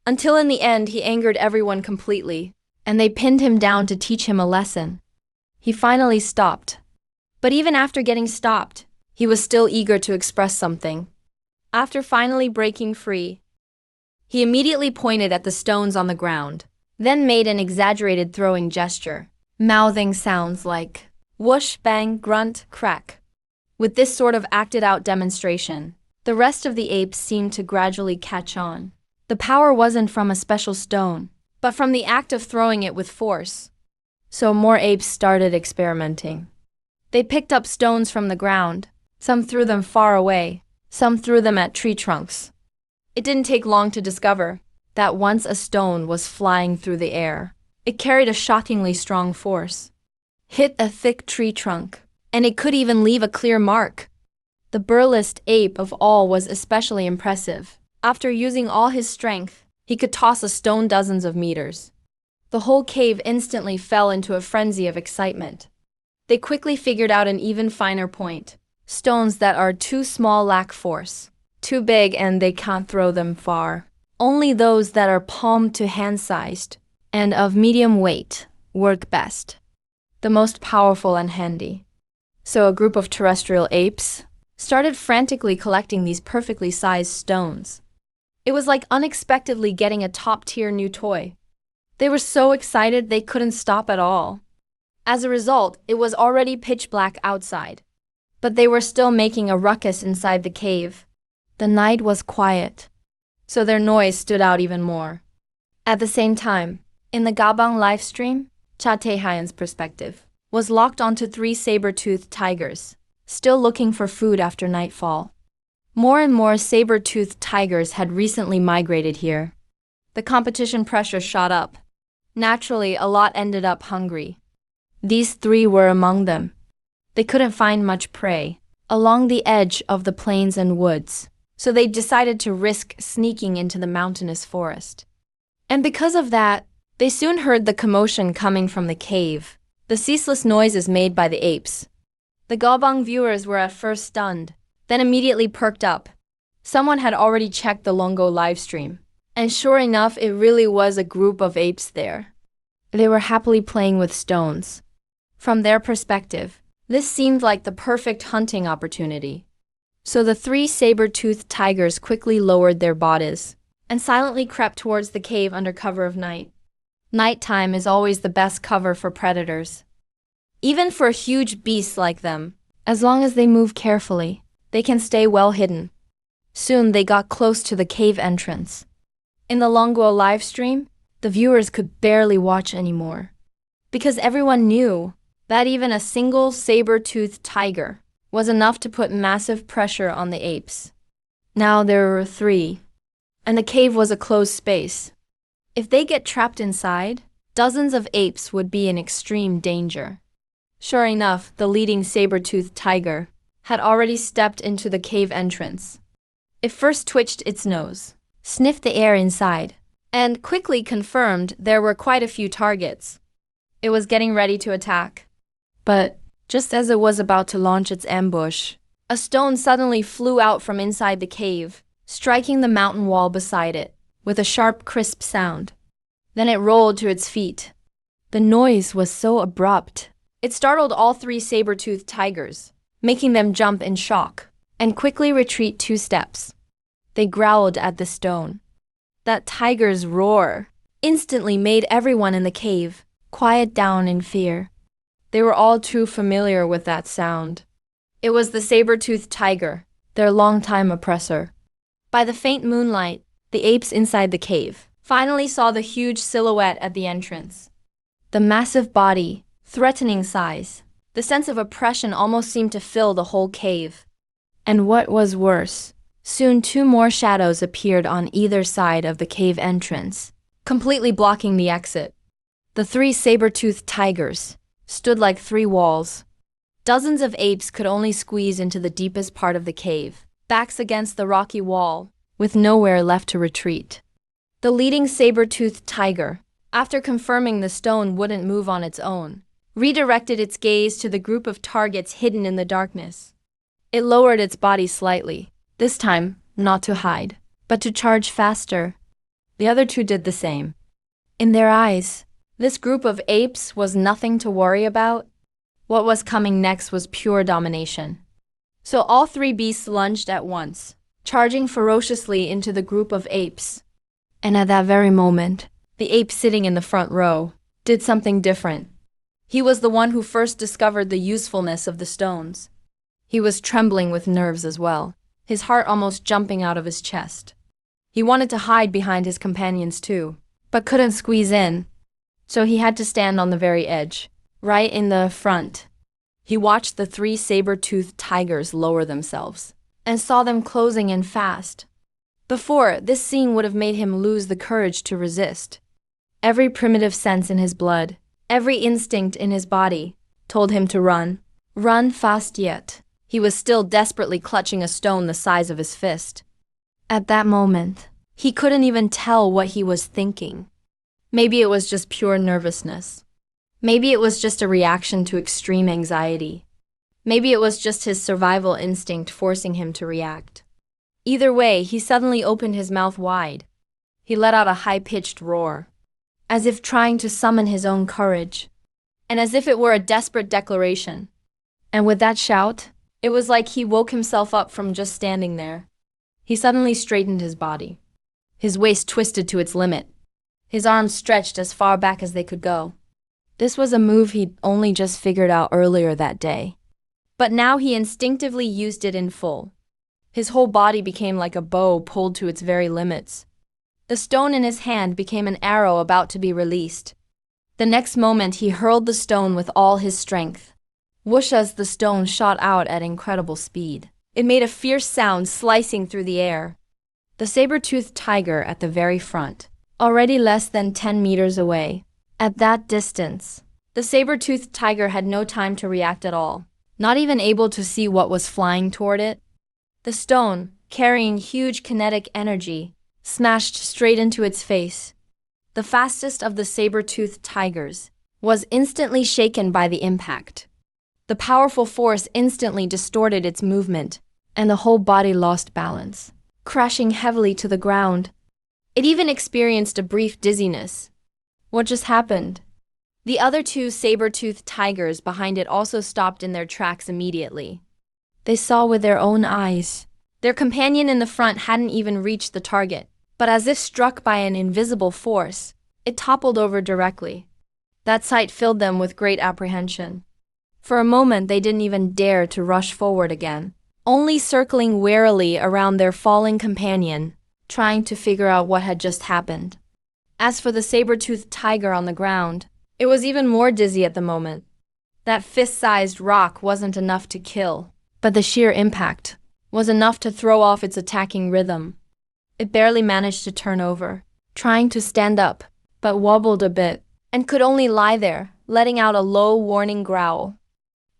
Until in the end, he angered everyone completely, and they pinned him down to teach him a lesson. He finally stopped. But even after getting stopped, he was still eager to express something. After finally breaking free, he immediately pointed at the stones on the ground, then made an exaggerated throwing gesture, mouthing sounds like whoosh, bang, grunt, crack. With this sort of acted-out demonstration, the rest of the apes seemed to gradually catch on. The power wasn't from a special stone, but from the act of throwing it with force. So more apes started experimenting. They picked up stones from the ground. Some threw them far away. Some threw them at tree trunks. It didn't take long to discover that once a stone was flying through the air, it carried a shockingly strong force. Hit a thick tree trunk, and it could even leave a clear mark. The burliest ape of all was especially impressive. After using all his strength, he could toss a stone dozens of meters. The whole cave instantly fell into a frenzy of excitement. They quickly figured out an even finer point. Stones that are too small lack force. Too big and they can't throw them far. Only those that are palm to hand-sized and of medium weight work best. The most powerful and handy. So a group of terrestrial apes started frantically collecting these perfectly sized stones. It was like unexpectedly getting a top-tier new toy. They were so excited they couldn't stop at all. As a result, it was already pitch black outside. But they were still making a ruckus inside the cave. The night was quiet, so their noise stood out even more. At the same time, in the Gabang live stream, Cha Taehyun's perspective was locked onto 3 saber-toothed tigers, still looking for food after nightfall. More and more saber-toothed tigers had recently migrated here. The competition pressure shot up. Naturally, a lot ended up hungry. These 3 were among them. They couldn't find much prey along the edge of the plains and woods, so they decided to risk sneaking into the mountainous forest. And because of that, they soon heard the commotion coming from the cave, the ceaseless noises made by the apes. The Galbang viewers were at first stunned, then immediately perked up. Someone had already checked the Longo livestream, and sure enough, it really was a group of apes there. They were happily playing with stones. From their perspective, this seemed like the perfect hunting opportunity. So the three saber-toothed tigers quickly lowered their bodies and silently crept towards the cave under cover of night. Nighttime is always the best cover for predators. Even for huge beasts like them, as long as they move carefully, they can stay well hidden. Soon they got close to the cave entrance. In the Longguo livestream, the viewers could barely watch anymore, because everyone knew that even a single saber-toothed tiger was enough to put massive pressure on the apes. Now there were three, and the cave was a closed space. If they get trapped inside, dozens of apes would be in extreme danger. Sure enough, the leading saber-toothed tiger had already stepped into the cave entrance. It first twitched its nose, sniffed the air inside, and quickly confirmed there were quite a few targets. It was getting ready to attack. But just as it was about to launch its ambush, a stone suddenly flew out from inside the cave, striking the mountain wall beside it with a sharp, crisp sound. Then it rolled to its feet. The noise was so abrupt, it startled all three saber-toothed tigers, making them jump in shock and quickly retreat 2 steps. They growled at the stone. That tiger's roar instantly made everyone in the cave quiet down in fear. They were all too familiar with that sound. It was the saber-toothed tiger, their longtime oppressor. By the faint moonlight, the apes inside the cave finally saw the huge silhouette at the entrance. The massive body, threatening size, the sense of oppression almost seemed to fill the whole cave. And what was worse, soon 2 more shadows appeared on either side of the cave entrance, completely blocking the exit. The 3 saber-toothed tigers stood like 3 walls. Dozens of apes could only squeeze into the deepest part of the cave, backs against the rocky wall, with nowhere left to retreat. The leading saber-toothed tiger, after confirming the stone wouldn't move on its own, redirected its gaze to the group of targets hidden in the darkness. It lowered its body slightly, this time not to hide, but to charge faster. The other 2 did the same. In their eyes, this group of apes was nothing to worry about. What was coming next was pure domination. So all 3 beasts lunged at once, charging ferociously into the group of apes. And at that very moment, the ape sitting in the front row did something different. He was the one who first discovered the usefulness of the stones. He was trembling with nerves as well, his heart almost jumping out of his chest. He wanted to hide behind his companions too, but couldn't squeeze in. So he had to stand on the very edge, right in the front. He watched the 3 saber-toothed tigers lower themselves, and saw them closing in fast. Before, this scene would have made him lose the courage to resist. Every primitive sense in his blood, every instinct in his body, told him to run. Run fast yet. He was still desperately clutching a stone the size of his fist. At that moment, he couldn't even tell what he was thinking. Maybe it was just pure nervousness. Maybe it was just a reaction to extreme anxiety. Maybe it was just his survival instinct forcing him to react. Either way, he suddenly opened his mouth wide. He let out a high-pitched roar, as if trying to summon his own courage, and as if it were a desperate declaration. And with that shout, it was like he woke himself up from just standing there. He suddenly straightened his body. His waist twisted to its limit. His arms stretched as far back as they could go. This was a move he'd only just figured out earlier that day. But now he instinctively used it in full. His whole body became like a bow pulled to its very limits. The stone in his hand became an arrow about to be released. The next moment he hurled the stone with all his strength. Whoosh, as the stone shot out at incredible speed. It made a fierce sound slicing through the air. The saber-toothed tiger at the very front, already less than 10 meters away. At that distance, the saber-toothed tiger had no time to react at all, not even able to see what was flying toward it. The stone, carrying huge kinetic energy, smashed straight into its face. The fastest of the saber-toothed tigers was instantly shaken by the impact. The powerful force instantly distorted its movement, and the whole body lost balance, crashing heavily to the ground. It even experienced a brief dizziness. What just happened? The other 2 saber-toothed tigers behind it also stopped in their tracks immediately. They saw with their own eyes. Their companion in the front hadn't even reached the target, but as if struck by an invisible force, it toppled over directly. That sight filled them with great apprehension. For a moment they didn't even dare to rush forward again, only circling warily around their falling companion, trying to figure out what had just happened. As for the saber-toothed tiger on the ground, it was even more dizzy at the moment. That fist-sized rock wasn't enough to kill, but the sheer impact was enough to throw off its attacking rhythm. It barely managed to turn over, trying to stand up, but wobbled a bit, and could only lie there, letting out a low warning growl.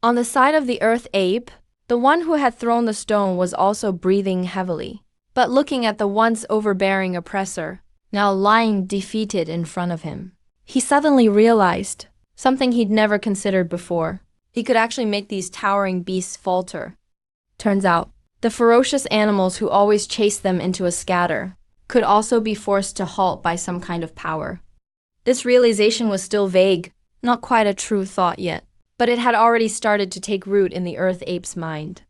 On the side of the earth ape, the one who had thrown the stone was also breathing heavily, but looking at the once overbearing oppressor, now lying defeated in front of him. He suddenly realized something he'd never considered before. He could actually make these towering beasts falter. Turns out, the ferocious animals who always chased them into a scatter could also be forced to halt by some kind of power. This realization was still vague, not quite a true thought yet, but it had already started to take root in the earth ape's mind.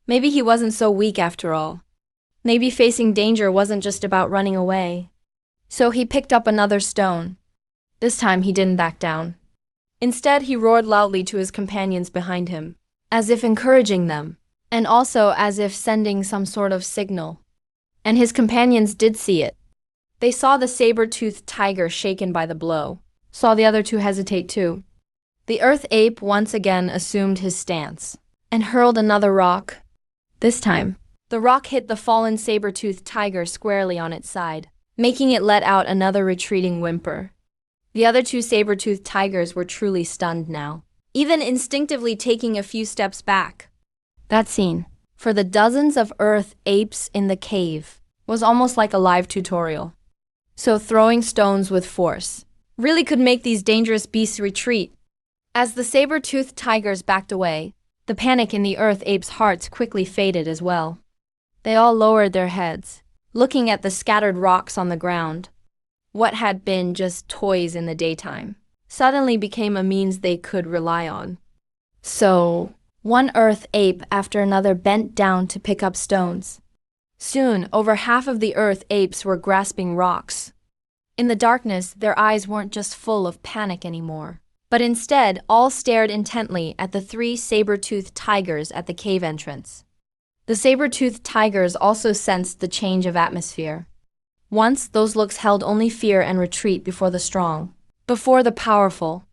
Maybe he wasn't so weak after all. Maybe facing danger wasn't just about running away. So he picked up another stone. This time he didn't back down. Instead, he roared loudly to his companions behind him, as if encouraging them, and also as if sending some sort of signal. And his companions did see it. They saw the saber-toothed tiger shaken by the blow, saw the other two hesitate too. The earth ape once again assumed his stance, and hurled another rock. This time, the rock hit the fallen saber-toothed tiger squarely on its side, making it let out another retreating whimper. The other two saber-toothed tigers were truly stunned now, even instinctively taking a few steps back. That scene, for the dozens of earth apes in the cave, was almost like a live tutorial. So throwing stones with force really could make these dangerous beasts retreat. As the saber-toothed tigers backed away, the panic in the earth apes' hearts quickly faded as well. They all lowered their heads, looking at the scattered rocks on the ground. What had been just toys in the daytime suddenly became a means they could rely on. So, one earth ape after another bent down to pick up stones. Soon, over half of the earth apes were grasping rocks. In the darkness, their eyes weren't just full of panic anymore, but instead all stared intently at the three saber-toothed tigers at the cave entrance. The saber-toothed tigers also sensed the change of atmosphere. Once, those looks held only fear and retreat before the strong, before the powerful.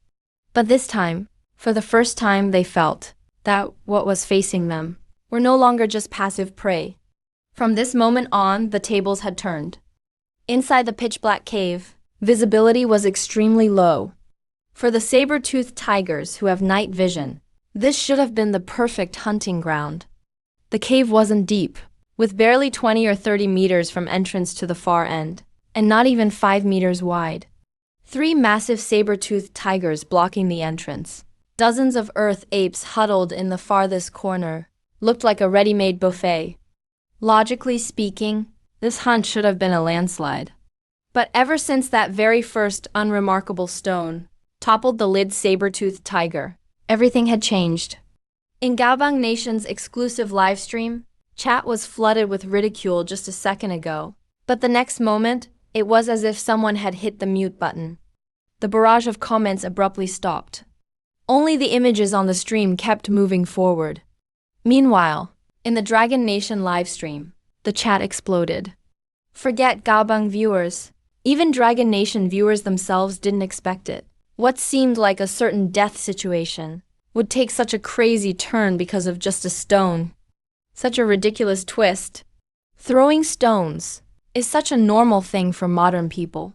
But this time, for the first time, they felt that what was facing them were no longer just passive prey. From this moment on, the tables had turned. Inside the pitch-black cave, visibility was extremely low. For the saber-toothed tigers who have night vision, this should have been the perfect hunting ground. The cave wasn't deep, with barely 20 or 30 meters from entrance to the far end, and not even 5 meters wide. 3 massive saber-toothed tigers blocking the entrance. Dozens of earth apes huddled in the farthest corner, looked like a ready-made buffet. Logically speaking, this hunt should have been a landslide. But ever since that very first unremarkable stone toppled the Lid saber-toothed tiger, everything had changed. In Gaobang Nation's exclusive livestream, chat was flooded with ridicule just a second ago, but the next moment, it was as if someone had hit the mute button. The barrage of comments abruptly stopped. Only the images on the stream kept moving forward. Meanwhile, in the Dragon Nation livestream, the chat exploded. Forget Gaobang viewers. Even Dragon Nation viewers themselves didn't expect it. What seemed like a certain death situation would take such a crazy turn because of just a stone. Such a ridiculous twist. Throwing stones is such a normal thing for modern people,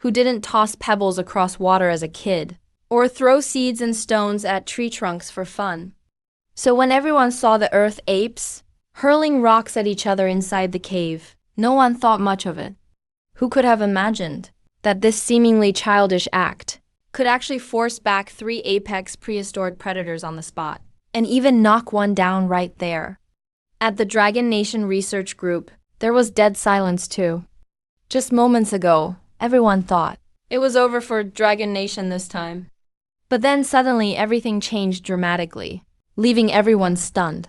who didn't toss pebbles across water as a kid, or throw seeds and stones at tree trunks for fun. So when everyone saw the earth apes hurling rocks at each other inside the cave, no one thought much of it. Who could have imagined that this seemingly childish act could actually force back 3 apex prehistoric predators on the spot, and even knock one down right there? At the Dragon Nation research group, there was dead silence too. Just moments ago, everyone thought it was over for Dragon Nation this time. But then suddenly everything changed dramatically, leaving everyone stunned.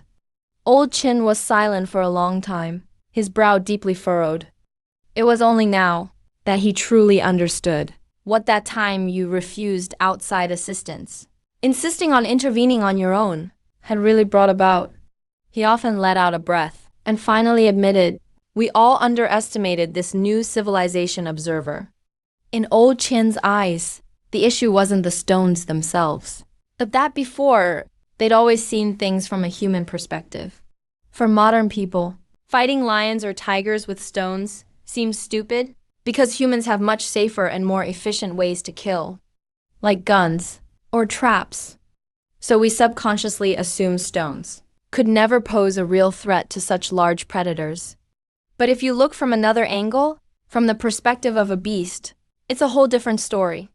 Old Chin was silent for a long time, his brow deeply furrowed. It was only now that he truly understood what that time you refused outside assistance, insisting on intervening on your own, had really brought about. He often let out a breath and finally admitted, we all underestimated this new civilization observer. In Old Chin's eyes, the issue wasn't the stones themselves, but that before, they'd always seen things from a human perspective. For modern people, fighting lions or tigers with stones seems stupid because humans have much safer and more efficient ways to kill, like guns or traps. So we subconsciously assume stones could never pose a real threat to such large predators. But if you look from another angle, from the perspective of a beast, it's a whole different story.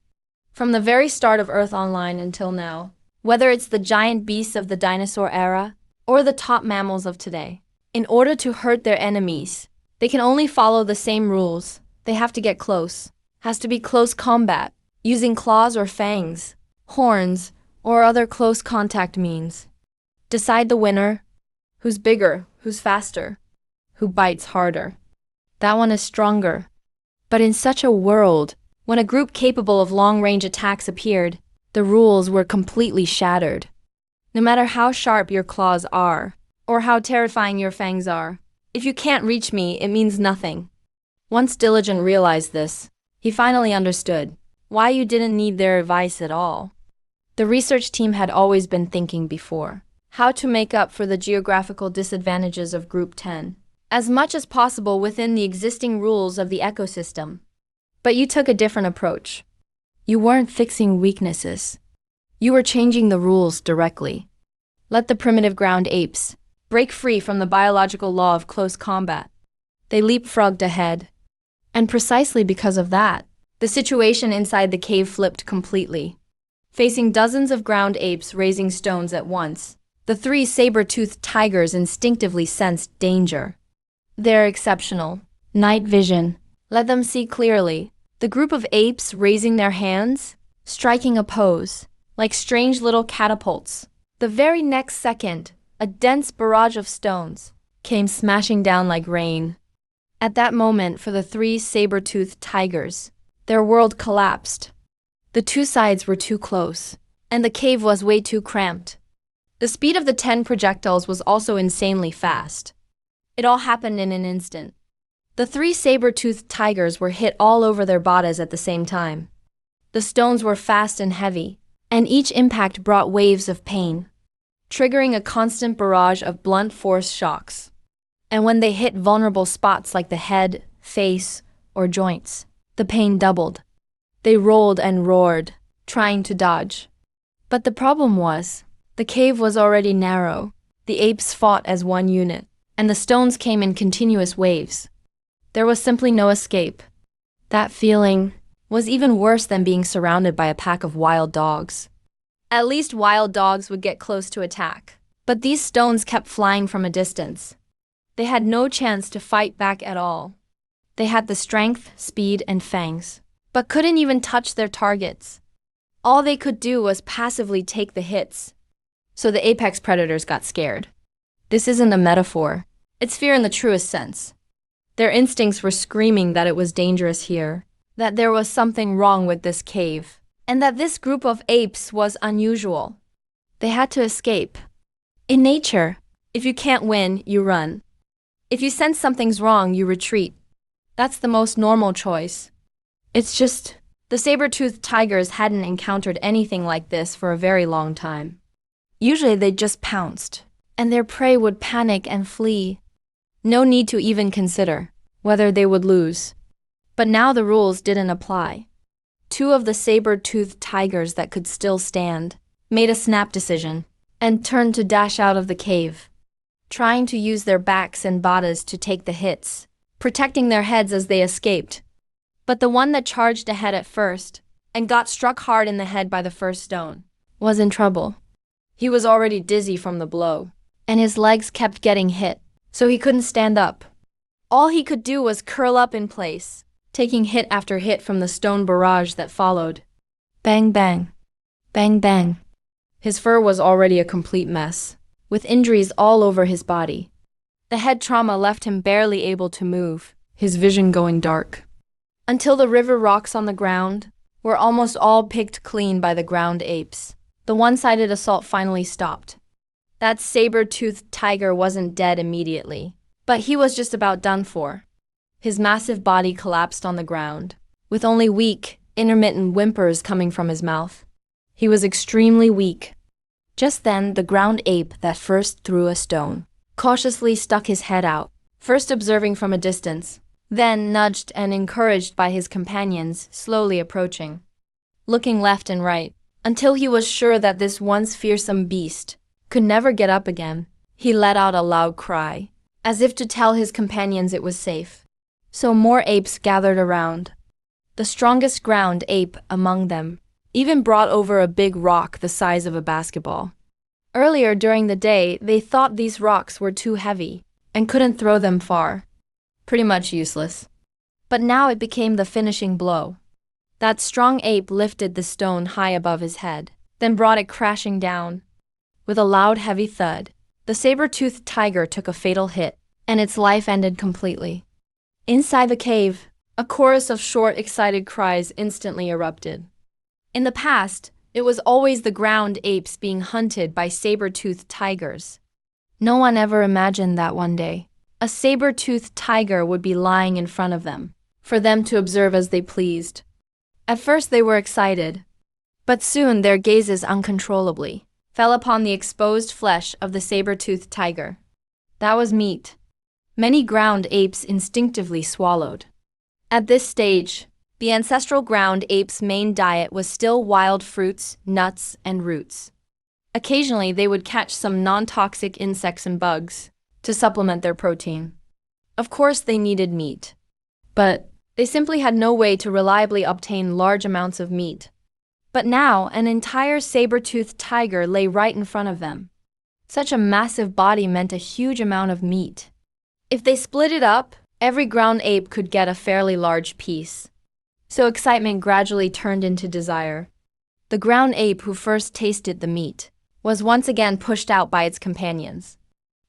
From the very start of Earth Online until now, whether it's the giant beasts of the dinosaur era or the top mammals of today, in order to hurt their enemies, they can only follow the same rules. They have to get close. Has to be close combat, using claws or fangs, horns, or other close contact means. Decide the winner. Who's bigger, who's faster, who bites harder. That one is stronger. But in such a world, when a group capable of long-range attacks appeared, the rules were completely shattered. No matter how sharp your claws are, or how terrifying your fangs are, if you can't reach me, it means nothing. Once Diligent realized this, he finally understood why you didn't need their advice at all. The research team had always been thinking before how to make up for the geographical disadvantages of Group 10, as much as possible within the existing rules of the ecosystem. But you took a different approach. You weren't fixing weaknesses. You were changing the rules directly. Let the primitive ground apes break free from the biological law of close combat. They leapfrogged ahead. And precisely because of that, the situation inside the cave flipped completely. Facing dozens of ground apes raising stones at once, the three saber-toothed tigers instinctively sensed danger. Their exceptional night vision let them see clearly. The group of apes raising their hands, striking a pose, like strange little catapults. The very next second, a dense barrage of stones came smashing down like rain. At that moment, for the three saber-toothed tigers, their world collapsed. The two sides were too close, and the cave was way too cramped. The speed of the 10 projectiles was also insanely fast. It all happened in an instant. The three saber-toothed tigers were hit all over their bodies at the same time. The stones were fast and heavy, and each impact brought waves of pain, triggering a constant barrage of blunt force shocks. And when they hit vulnerable spots like the head, face, or joints, the pain doubled. They rolled and roared, trying to dodge. But the problem was, the cave was already narrow. The apes fought as one unit, and the stones came in continuous waves. There was simply no escape. That feeling was even worse than being surrounded by a pack of wild dogs. At least wild dogs would get close to attack, but these stones kept flying from a distance. They had no chance to fight back at all. They had the strength, speed, and fangs, but couldn't even touch their targets. All they could do was passively take the hits. So the apex predators got scared. This isn't a metaphor. It's fear in the truest sense. Their instincts were screaming that it was dangerous here, that there was something wrong with this cave, and that this group of apes was unusual. They had to escape. In nature, if you can't win, you run. If you sense something's wrong, you retreat. That's the most normal choice. It's just, the saber-toothed tigers hadn't encountered anything like this for a very long time. Usually they just pounced, and their prey would panic and flee. No need to even consider whether they would lose. But now the rules didn't apply. Two of the saber-toothed tigers that could still stand made a snap decision and turned to dash out of the cave, trying to use their backs and bodies to take the hits, protecting their heads as they escaped. But the one that charged ahead at first and got struck hard in the head by the first stone was in trouble. He was already dizzy from the blow, and his legs kept getting hit, so he couldn't stand up. All he could do was curl up in place, taking hit after hit from the stone barrage that followed. Bang bang. Bang bang. His fur was already a complete mess. with injuries all over his body. The head trauma left him barely able to move, his vision going dark. Until the river rocks on the ground were almost all picked clean by the ground apes, the one-sided assault finally stopped. That saber-toothed tiger wasn't dead immediately, but he was just about done for. His massive body collapsed on the ground, with only weak, intermittent whimpers coming from his mouth. He was extremely weak. Just then, the ground ape that first threw a stone cautiously stuck his head out, first observing from a distance, then nudged and encouraged by his companions, slowly approaching, looking left and right, until he was sure that this once fearsome beast could never get up again. He let out a loud cry, as if to tell his companions it was safe. So more apes gathered around. The strongest ground ape among them even brought over a big rock the size of a basketball. Earlier during the day, they thought these rocks were too heavy and couldn't throw them far. Pretty much useless. But now it became the finishing blow. That strong ape lifted the stone high above his head, then brought it crashing down. With a loud, heavy thud, the saber-toothed tiger took a fatal hit, and its life ended completely. Inside the cave, a chorus of short, excited cries instantly erupted. In the past, it was always the ground apes being hunted by saber-toothed tigers. No one ever imagined that one day a saber-toothed tiger would be lying in front of them, for them to observe as they pleased. At first they were excited, but soon their gazes uncontrollably fell upon the exposed flesh of the saber-toothed tiger. That was meat. Many ground apes instinctively swallowed. At this stage, the ancestral ground ape's main diet was still wild fruits, nuts, and roots. Occasionally, they would catch some non-toxic insects and bugs to supplement their protein. Of course, they needed meat, but they simply had no way to reliably obtain large amounts of meat. But now, an entire saber-toothed tiger lay right in front of them. Such a massive body meant a huge amount of meat. If they split it up, every ground ape could get a fairly large piece. So excitement gradually turned into desire. The ground ape who first tasted the meat was once again pushed out by its companions.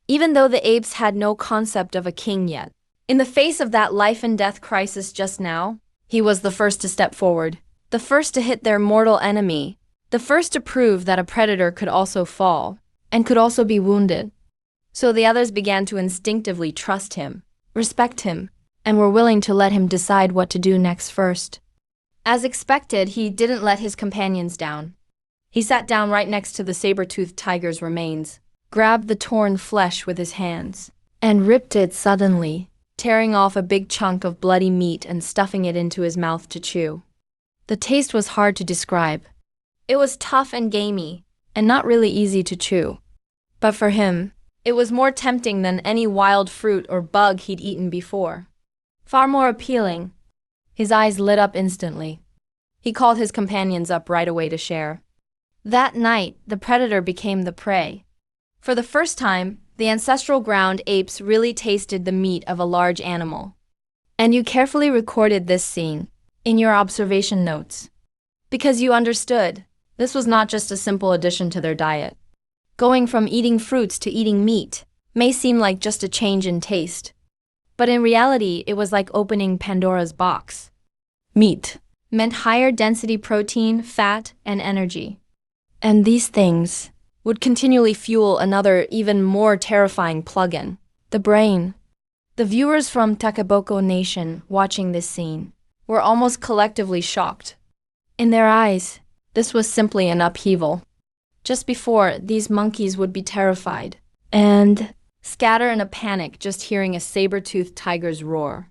Even though the apes had no concept of a king yet, in the face of that life-and-death crisis just now, he was the first to step forward, the first to hit their mortal enemy, the first to prove that a predator could also fall, and could also be wounded. So the others began to instinctively trust him, respect him, and were willing to let him decide what to do next first. As expected, he didn't let his companions down. He sat down right next to the saber-toothed tiger's remains, grabbed the torn flesh with his hands, and ripped it suddenly, tearing off a big chunk of bloody meat and stuffing it into his mouth to chew. The taste was hard to describe. It was tough and gamey, and not really easy to chew. But for him, it was more tempting than any wild fruit or bug he'd eaten before. Far more appealing. His eyes lit up instantly. He called his companions up right away to share. That night, the predator became the prey. For the first time, the ancestral ground apes really tasted the meat of a large animal. And you carefully recorded this scene in your observation notes, because you understood this was not just a simple addition to their diet. Going from eating fruits to eating meat may seem like just a change in taste, but in reality, it was like opening Pandora's box. Meat meant higher density protein, fat, and energy. And these things would continually fuel another, even more terrifying plug-in, the brain. The viewers from Takaboko Nation watching this scene were almost collectively shocked. In their eyes, this was simply an upheaval. Just before, these monkeys would be terrified and scatter in a panic just hearing a saber-toothed tiger's roar.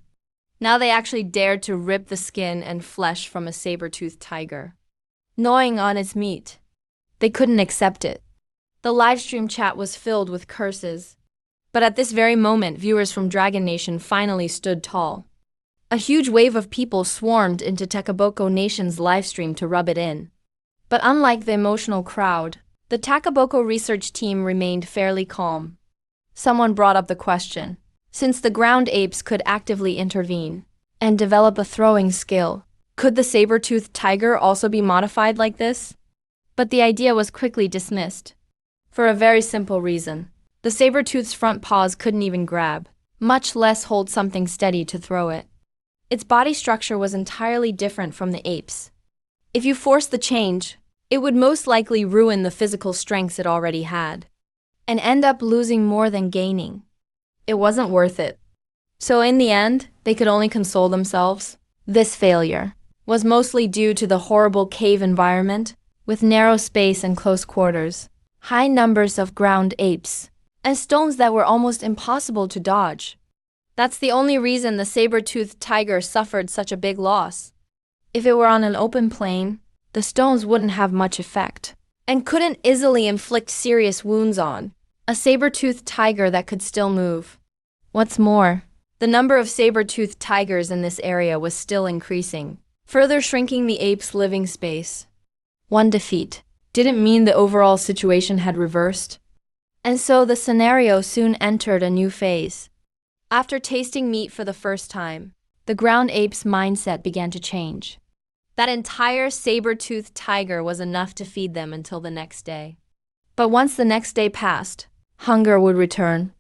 Now they actually dared to rip the skin and flesh from a saber-toothed tiger, gnawing on its meat. They couldn't accept it. The livestream chat was filled with curses. But at this very moment, viewers from Dragon Nation finally stood tall. A huge wave of people swarmed into Takaboko Nation's livestream to rub it in. But unlike the emotional crowd, the Takaboko research team remained fairly calm. Someone brought up the question, since the ground apes could actively intervene and develop a throwing skill, could the saber-toothed tiger also be modified like this? But the idea was quickly dismissed. For a very simple reason. The saber-tooth's front paws couldn't even grab, much less hold something steady to throw it. Its body structure was entirely different from the ape's. If you forced the change, it would most likely ruin the physical strengths it already had, and end up losing more than gaining. It wasn't worth it. So in the end, they could only console themselves. This failure was mostly due to the horrible cave environment, with narrow space and close quarters, high numbers of ground apes, and stones that were almost impossible to dodge. That's the only reason the saber-toothed tiger suffered such a big loss. If it were on an open plain, the stones wouldn't have much effect, and couldn't easily inflict serious wounds on a saber-toothed tiger that could still move. What's more, the number of saber-toothed tigers in this area was still increasing, further shrinking the ape's living space. One defeat didn't mean the overall situation had reversed, and so the scenario soon entered a new phase. After tasting meat for the first time, the ground ape's mindset began to change. That entire saber-toothed tiger was enough to feed them until the next day. But once the next day passed, hunger would return.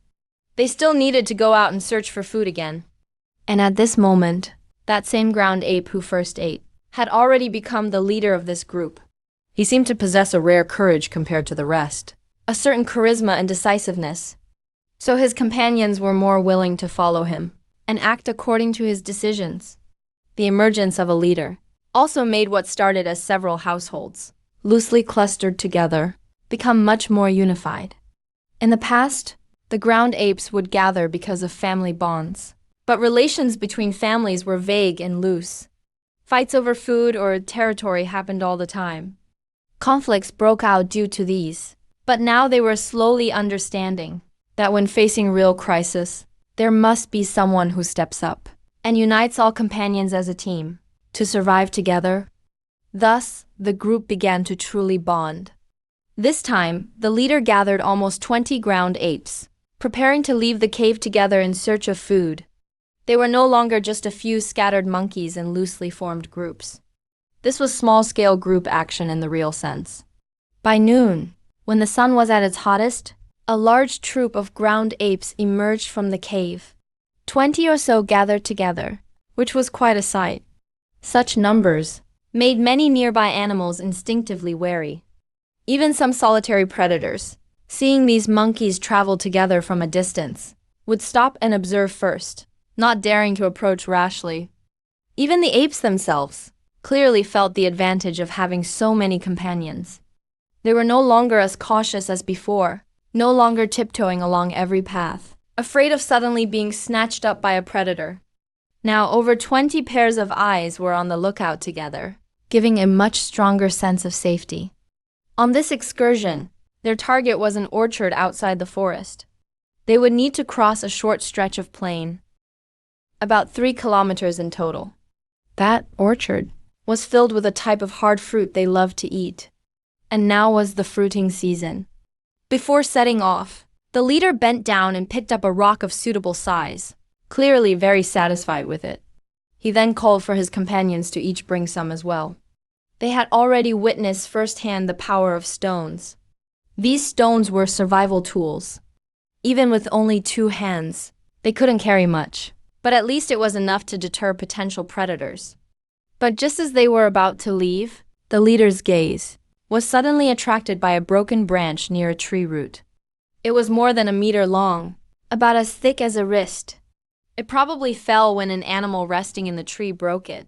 They still needed to go out and search for food again. And at this moment, that same ground ape who first ate had already become the leader of this group. He seemed to possess a rare courage compared to the rest, a certain charisma and decisiveness. So his companions were more willing to follow him and act according to his decisions. The emergence of a leader also made what started as several households, loosely clustered together, become much more unified. In the past, the ground apes would gather because of family bonds, but relations between families were vague and loose. Fights over food or territory happened all the time. Conflicts broke out due to these, but now they were slowly understanding that when facing real crisis, there must be someone who steps up and unites all companions as a team to survive together. Thus, the group began to truly bond. This time, the leader gathered almost 20 ground apes, preparing to leave the cave together in search of food. They were no longer just a few scattered monkeys in loosely formed groups. This was small-scale group action in the real sense. By noon, when the sun was at its hottest, a large troop of ground apes emerged from the cave. 20 or so gathered together, which was quite a sight. Such numbers made many nearby animals instinctively wary. Even some solitary predators, seeing these monkeys travel together from a distance, would stop and observe first, not daring to approach rashly. Even the apes themselves clearly felt the advantage of having so many companions. They were no longer as cautious as before, no longer tiptoeing along every path, afraid of suddenly being snatched up by a predator. Now over 20 pairs of eyes were on the lookout together, giving a much stronger sense of safety. On this excursion, their target was an orchard outside the forest. They would need to cross a short stretch of plain, about 3 kilometers in total. That orchard was filled with a type of hard fruit they loved to eat, and now was the fruiting season. Before setting off, the leader bent down and picked up a rock of suitable size, clearly very satisfied with it. He then called for his companions to each bring some as well. They had already witnessed firsthand the power of stones. These stones were survival tools. Even with only 2 hands, they couldn't carry much, but at least it was enough to deter potential predators. But just as they were about to leave, the leader's gaze was suddenly attracted by a broken branch near a tree root. It was more than a meter long, about as thick as a wrist. It probably fell when an animal resting in the tree broke it.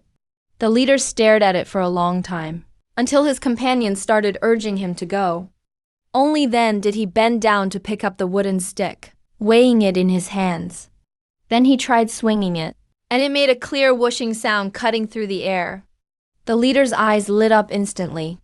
The leader stared at it for a long time, until his companions started urging him to go. Only then did he bend down to pick up the wooden stick, weighing it in his hands. Then he tried swinging it, and it made a clear whooshing sound cutting through the air. The leader's eyes lit up instantly,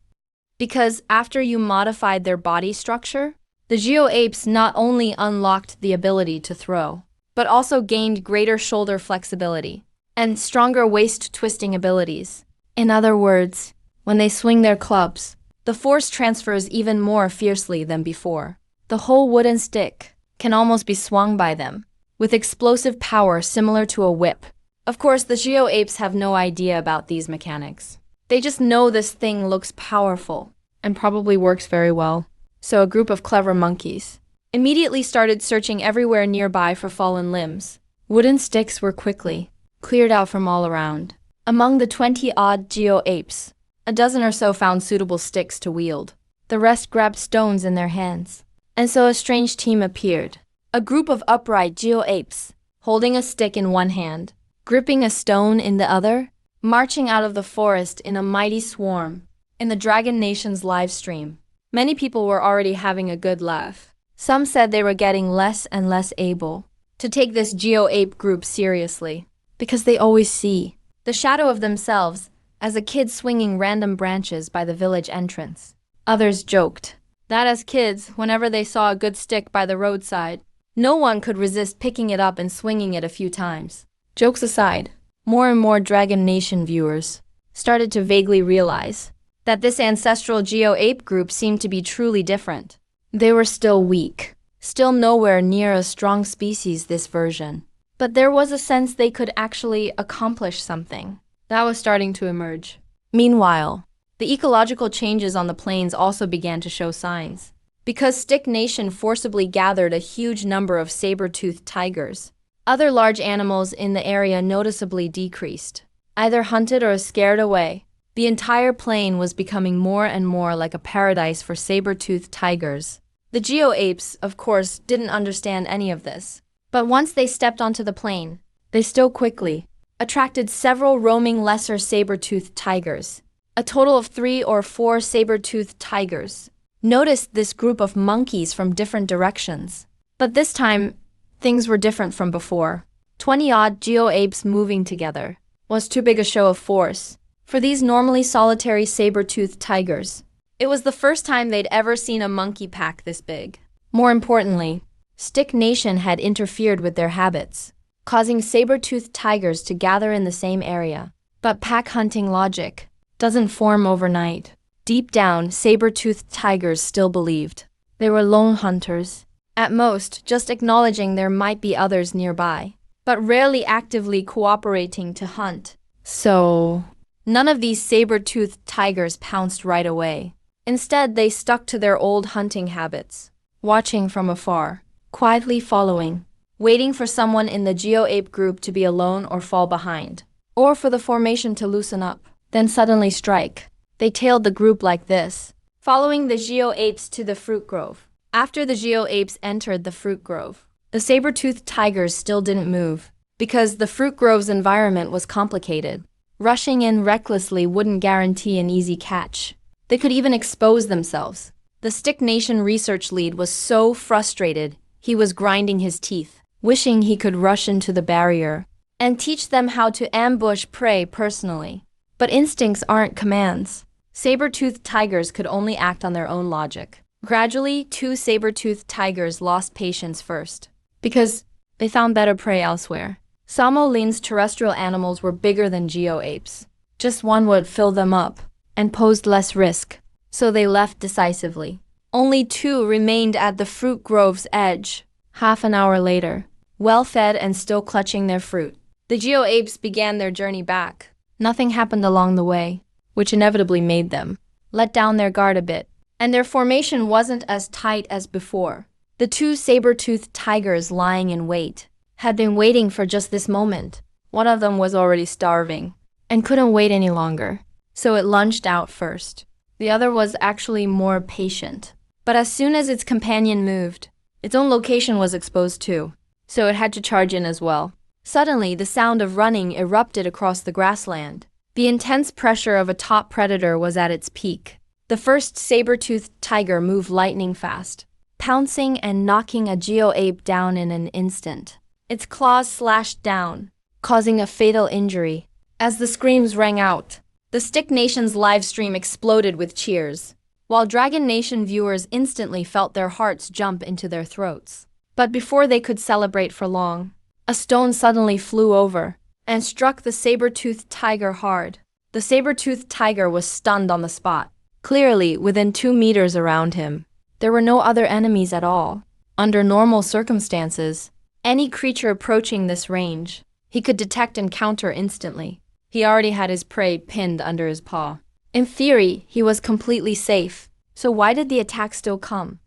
because after you modified their body structure, the geo-apes not only unlocked the ability to throw, but also gained greater shoulder flexibility and stronger waist twisting abilities. In other words, when they swing their clubs, the force transfers even more fiercely than before. The whole wooden stick can almost be swung by them, with explosive power similar to a whip. Of course, the geo-apes have no idea about these mechanics. They just know this thing looks powerful and probably works very well. So a group of clever monkeys immediately started searching everywhere nearby for fallen limbs. Wooden sticks were quickly cleared out from all around. Among the 20-odd geo-apes, a dozen or so found suitable sticks to wield. The rest grabbed stones in their hands. And so a strange team appeared. A group of upright geo-apes, holding a stick in one hand, gripping a stone in the other, marching out of the forest in a mighty swarm. In the Dragon Nation's live stream, many people were already having a good laugh. Some said they were getting less and less able to take this geo-ape group seriously, because they always see the shadow of themselves as a kid swinging random branches by the village entrance. Others joked that as kids, whenever they saw a good stick by the roadside, no one could resist picking it up and swinging it a few times. Jokes aside, more and more Dragon Nation viewers started to vaguely realize that this ancestral geo-ape group seemed to be truly different. They were still weak, still nowhere near a strong species this version. But there was a sense they could actually accomplish something. That was starting to emerge. Meanwhile, the ecological changes on the plains also began to show signs. Because Stick Nation forcibly gathered a huge number of saber-toothed tigers, other large animals in the area noticeably decreased, either hunted or scared away. The entire plain was becoming more and more like a paradise for saber-toothed tigers. The geo-apes, of course, didn't understand any of this. But once they stepped onto the plain, they still quickly attracted several roaming lesser saber-toothed tigers. A total of 3 or 4 saber-toothed tigers noticed this group of monkeys from different directions. But this time, things were different from before. 20-odd geo-apes moving together was too big a show of force for these normally solitary saber-toothed tigers. It was the first time they'd ever seen a monkey pack this big. More importantly, Stick Nation had interfered with their habits, causing saber-toothed tigers to gather in the same area. But pack hunting logic doesn't form overnight. Deep down, saber-toothed tigers still believed they were lone hunters, at most just acknowledging there might be others nearby, but rarely actively cooperating to hunt. So, none of these saber-toothed tigers pounced right away. Instead, they stuck to their old hunting habits, watching from afar, quietly following, waiting for someone in the geo-ape group to be alone or fall behind, or for the formation to loosen up, then suddenly strike. They tailed the group like this, following the geo-apes to the fruit grove. After the geo-apes entered the fruit grove, the saber-toothed tigers still didn't move, because the fruit grove's environment was complicated. Rushing in recklessly wouldn't guarantee an easy catch. They could even expose themselves. The Stick Nation research lead was so frustrated, he was grinding his teeth, wishing he could rush into the barrier and teach them how to ambush prey personally. But instincts aren't commands. Saber-toothed tigers could only act on their own logic. Gradually, 2 saber-toothed tigers lost patience first, because they found better prey elsewhere. Samo Lin's terrestrial animals were bigger than geo-apes. Just one would fill them up and posed less risk, so they left decisively. Only 2 remained at the fruit grove's edge. Half an hour later, well-fed and still clutching their fruit, the geo-apes began their journey back. Nothing happened along the way, which inevitably made them let down their guard a bit, and their formation wasn't as tight as before. The 2 saber-toothed tigers lying in wait had been waiting for just this moment. One of them was already starving and couldn't wait any longer, so it lunged out first. The other was actually more patient. But as soon as its companion moved, its own location was exposed too, so it had to charge in as well. Suddenly, the sound of running erupted across the grassland. The intense pressure of a top predator was at its peak. The first saber-toothed tiger moved lightning fast, pouncing and knocking a geo-ape down in an instant. Its claws slashed down, causing a fatal injury. As the screams rang out, the Stick Nation's live stream exploded with cheers, while Dragon Nation viewers instantly felt their hearts jump into their throats. But before they could celebrate for long, a stone suddenly flew over and struck the saber-toothed tiger hard. The saber-toothed tiger was stunned on the spot. Clearly, within 2 meters around him, there were no other enemies at all. Under normal circumstances, any creature approaching this range, he could detect and counter instantly. He already had his prey pinned under his paw. In theory, he was completely safe, So why did the attack still come?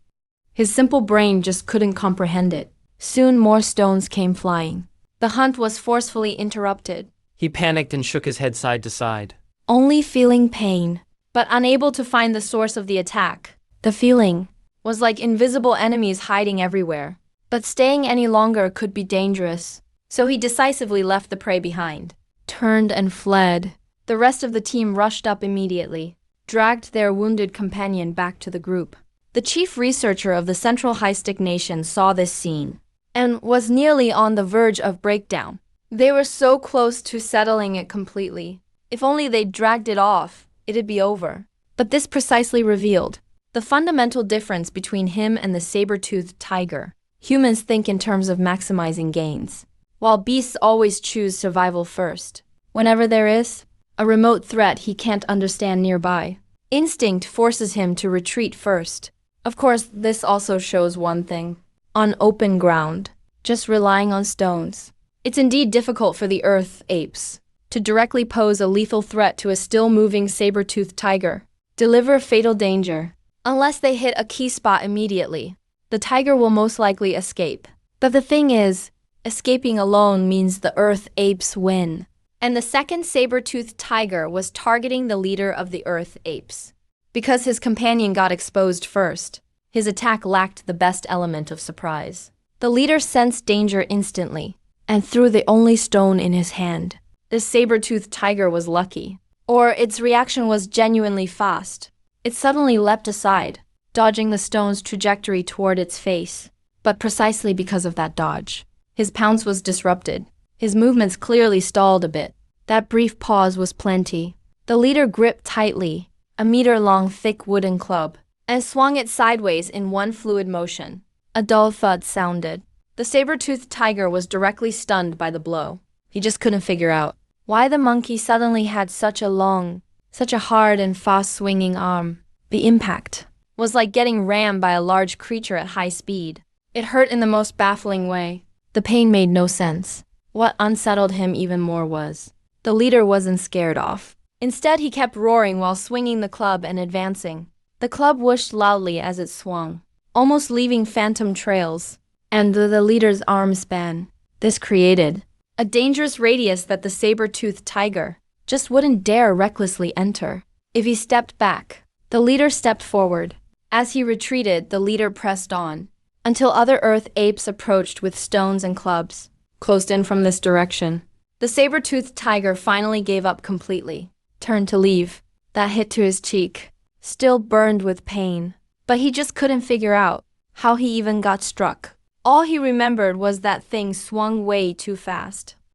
His simple brain just couldn't comprehend it. Soon more stones came flying. The hunt was forcefully interrupted. He panicked and shook his head side to side. Only feeling pain, but unable to find the source of the attack. The feeling was like invisible enemies hiding everywhere. But staying any longer could be dangerous, so he decisively left the prey behind, turned and fled. The rest of the team rushed up immediately, dragged their wounded companion back to the group. The chief researcher of the Central High-Stick Nation saw this scene and was nearly on the verge of breakdown. They were so close to settling it completely. If only they dragged it off, it'd be over. But this precisely revealed the fundamental difference between him and the saber-toothed tiger. Humans think in terms of maximizing gains, while beasts always choose survival first. Whenever there is a remote threat he can't understand nearby, instinct forces him to retreat first. Of course, this also shows one thing. On open ground, just relying on stones, it's indeed difficult for the earth apes to directly pose a lethal threat to a still-moving saber-toothed tiger, deliver fatal danger. Unless they hit a key spot immediately, the tiger will most likely escape. But the thing is, escaping alone means the earth apes win. And the second saber-toothed tiger was targeting the leader of the earth apes. Because his companion got exposed first, his attack lacked the best element of surprise. The leader sensed danger instantly and threw the only stone in his hand. This saber-toothed tiger was lucky, or its reaction was genuinely fast. It suddenly leapt aside, dodging the stone's trajectory toward its face. But precisely because of that dodge, his pounce was disrupted. His movements clearly stalled a bit. That brief pause was plenty. The leader gripped tightly a meter-long thick wooden club and swung it sideways in one fluid motion. A dull thud sounded. The saber-toothed tiger was directly stunned by the blow. He just couldn't figure out why the monkey suddenly had such a hard and fast-swinging arm. The impact was like getting rammed by a large creature at high speed. It hurt in the most baffling way. The pain made no sense. What unsettled him even more was the leader wasn't scared off. Instead, he kept roaring while swinging the club and advancing. The club whooshed loudly as it swung, almost leaving phantom trails, and the leader's arm span. This created a dangerous radius that the saber-toothed tiger just wouldn't dare recklessly enter. If he stepped back, the leader stepped forward. As he retreated, the leader pressed on, until other earth apes approached with stones and clubs, closed in from this direction. The saber-toothed tiger finally gave up completely, turned to leave. That hit to his cheek still burned with pain, but he just couldn't figure out how he even got struck. All he remembered was that thing swung way too fast.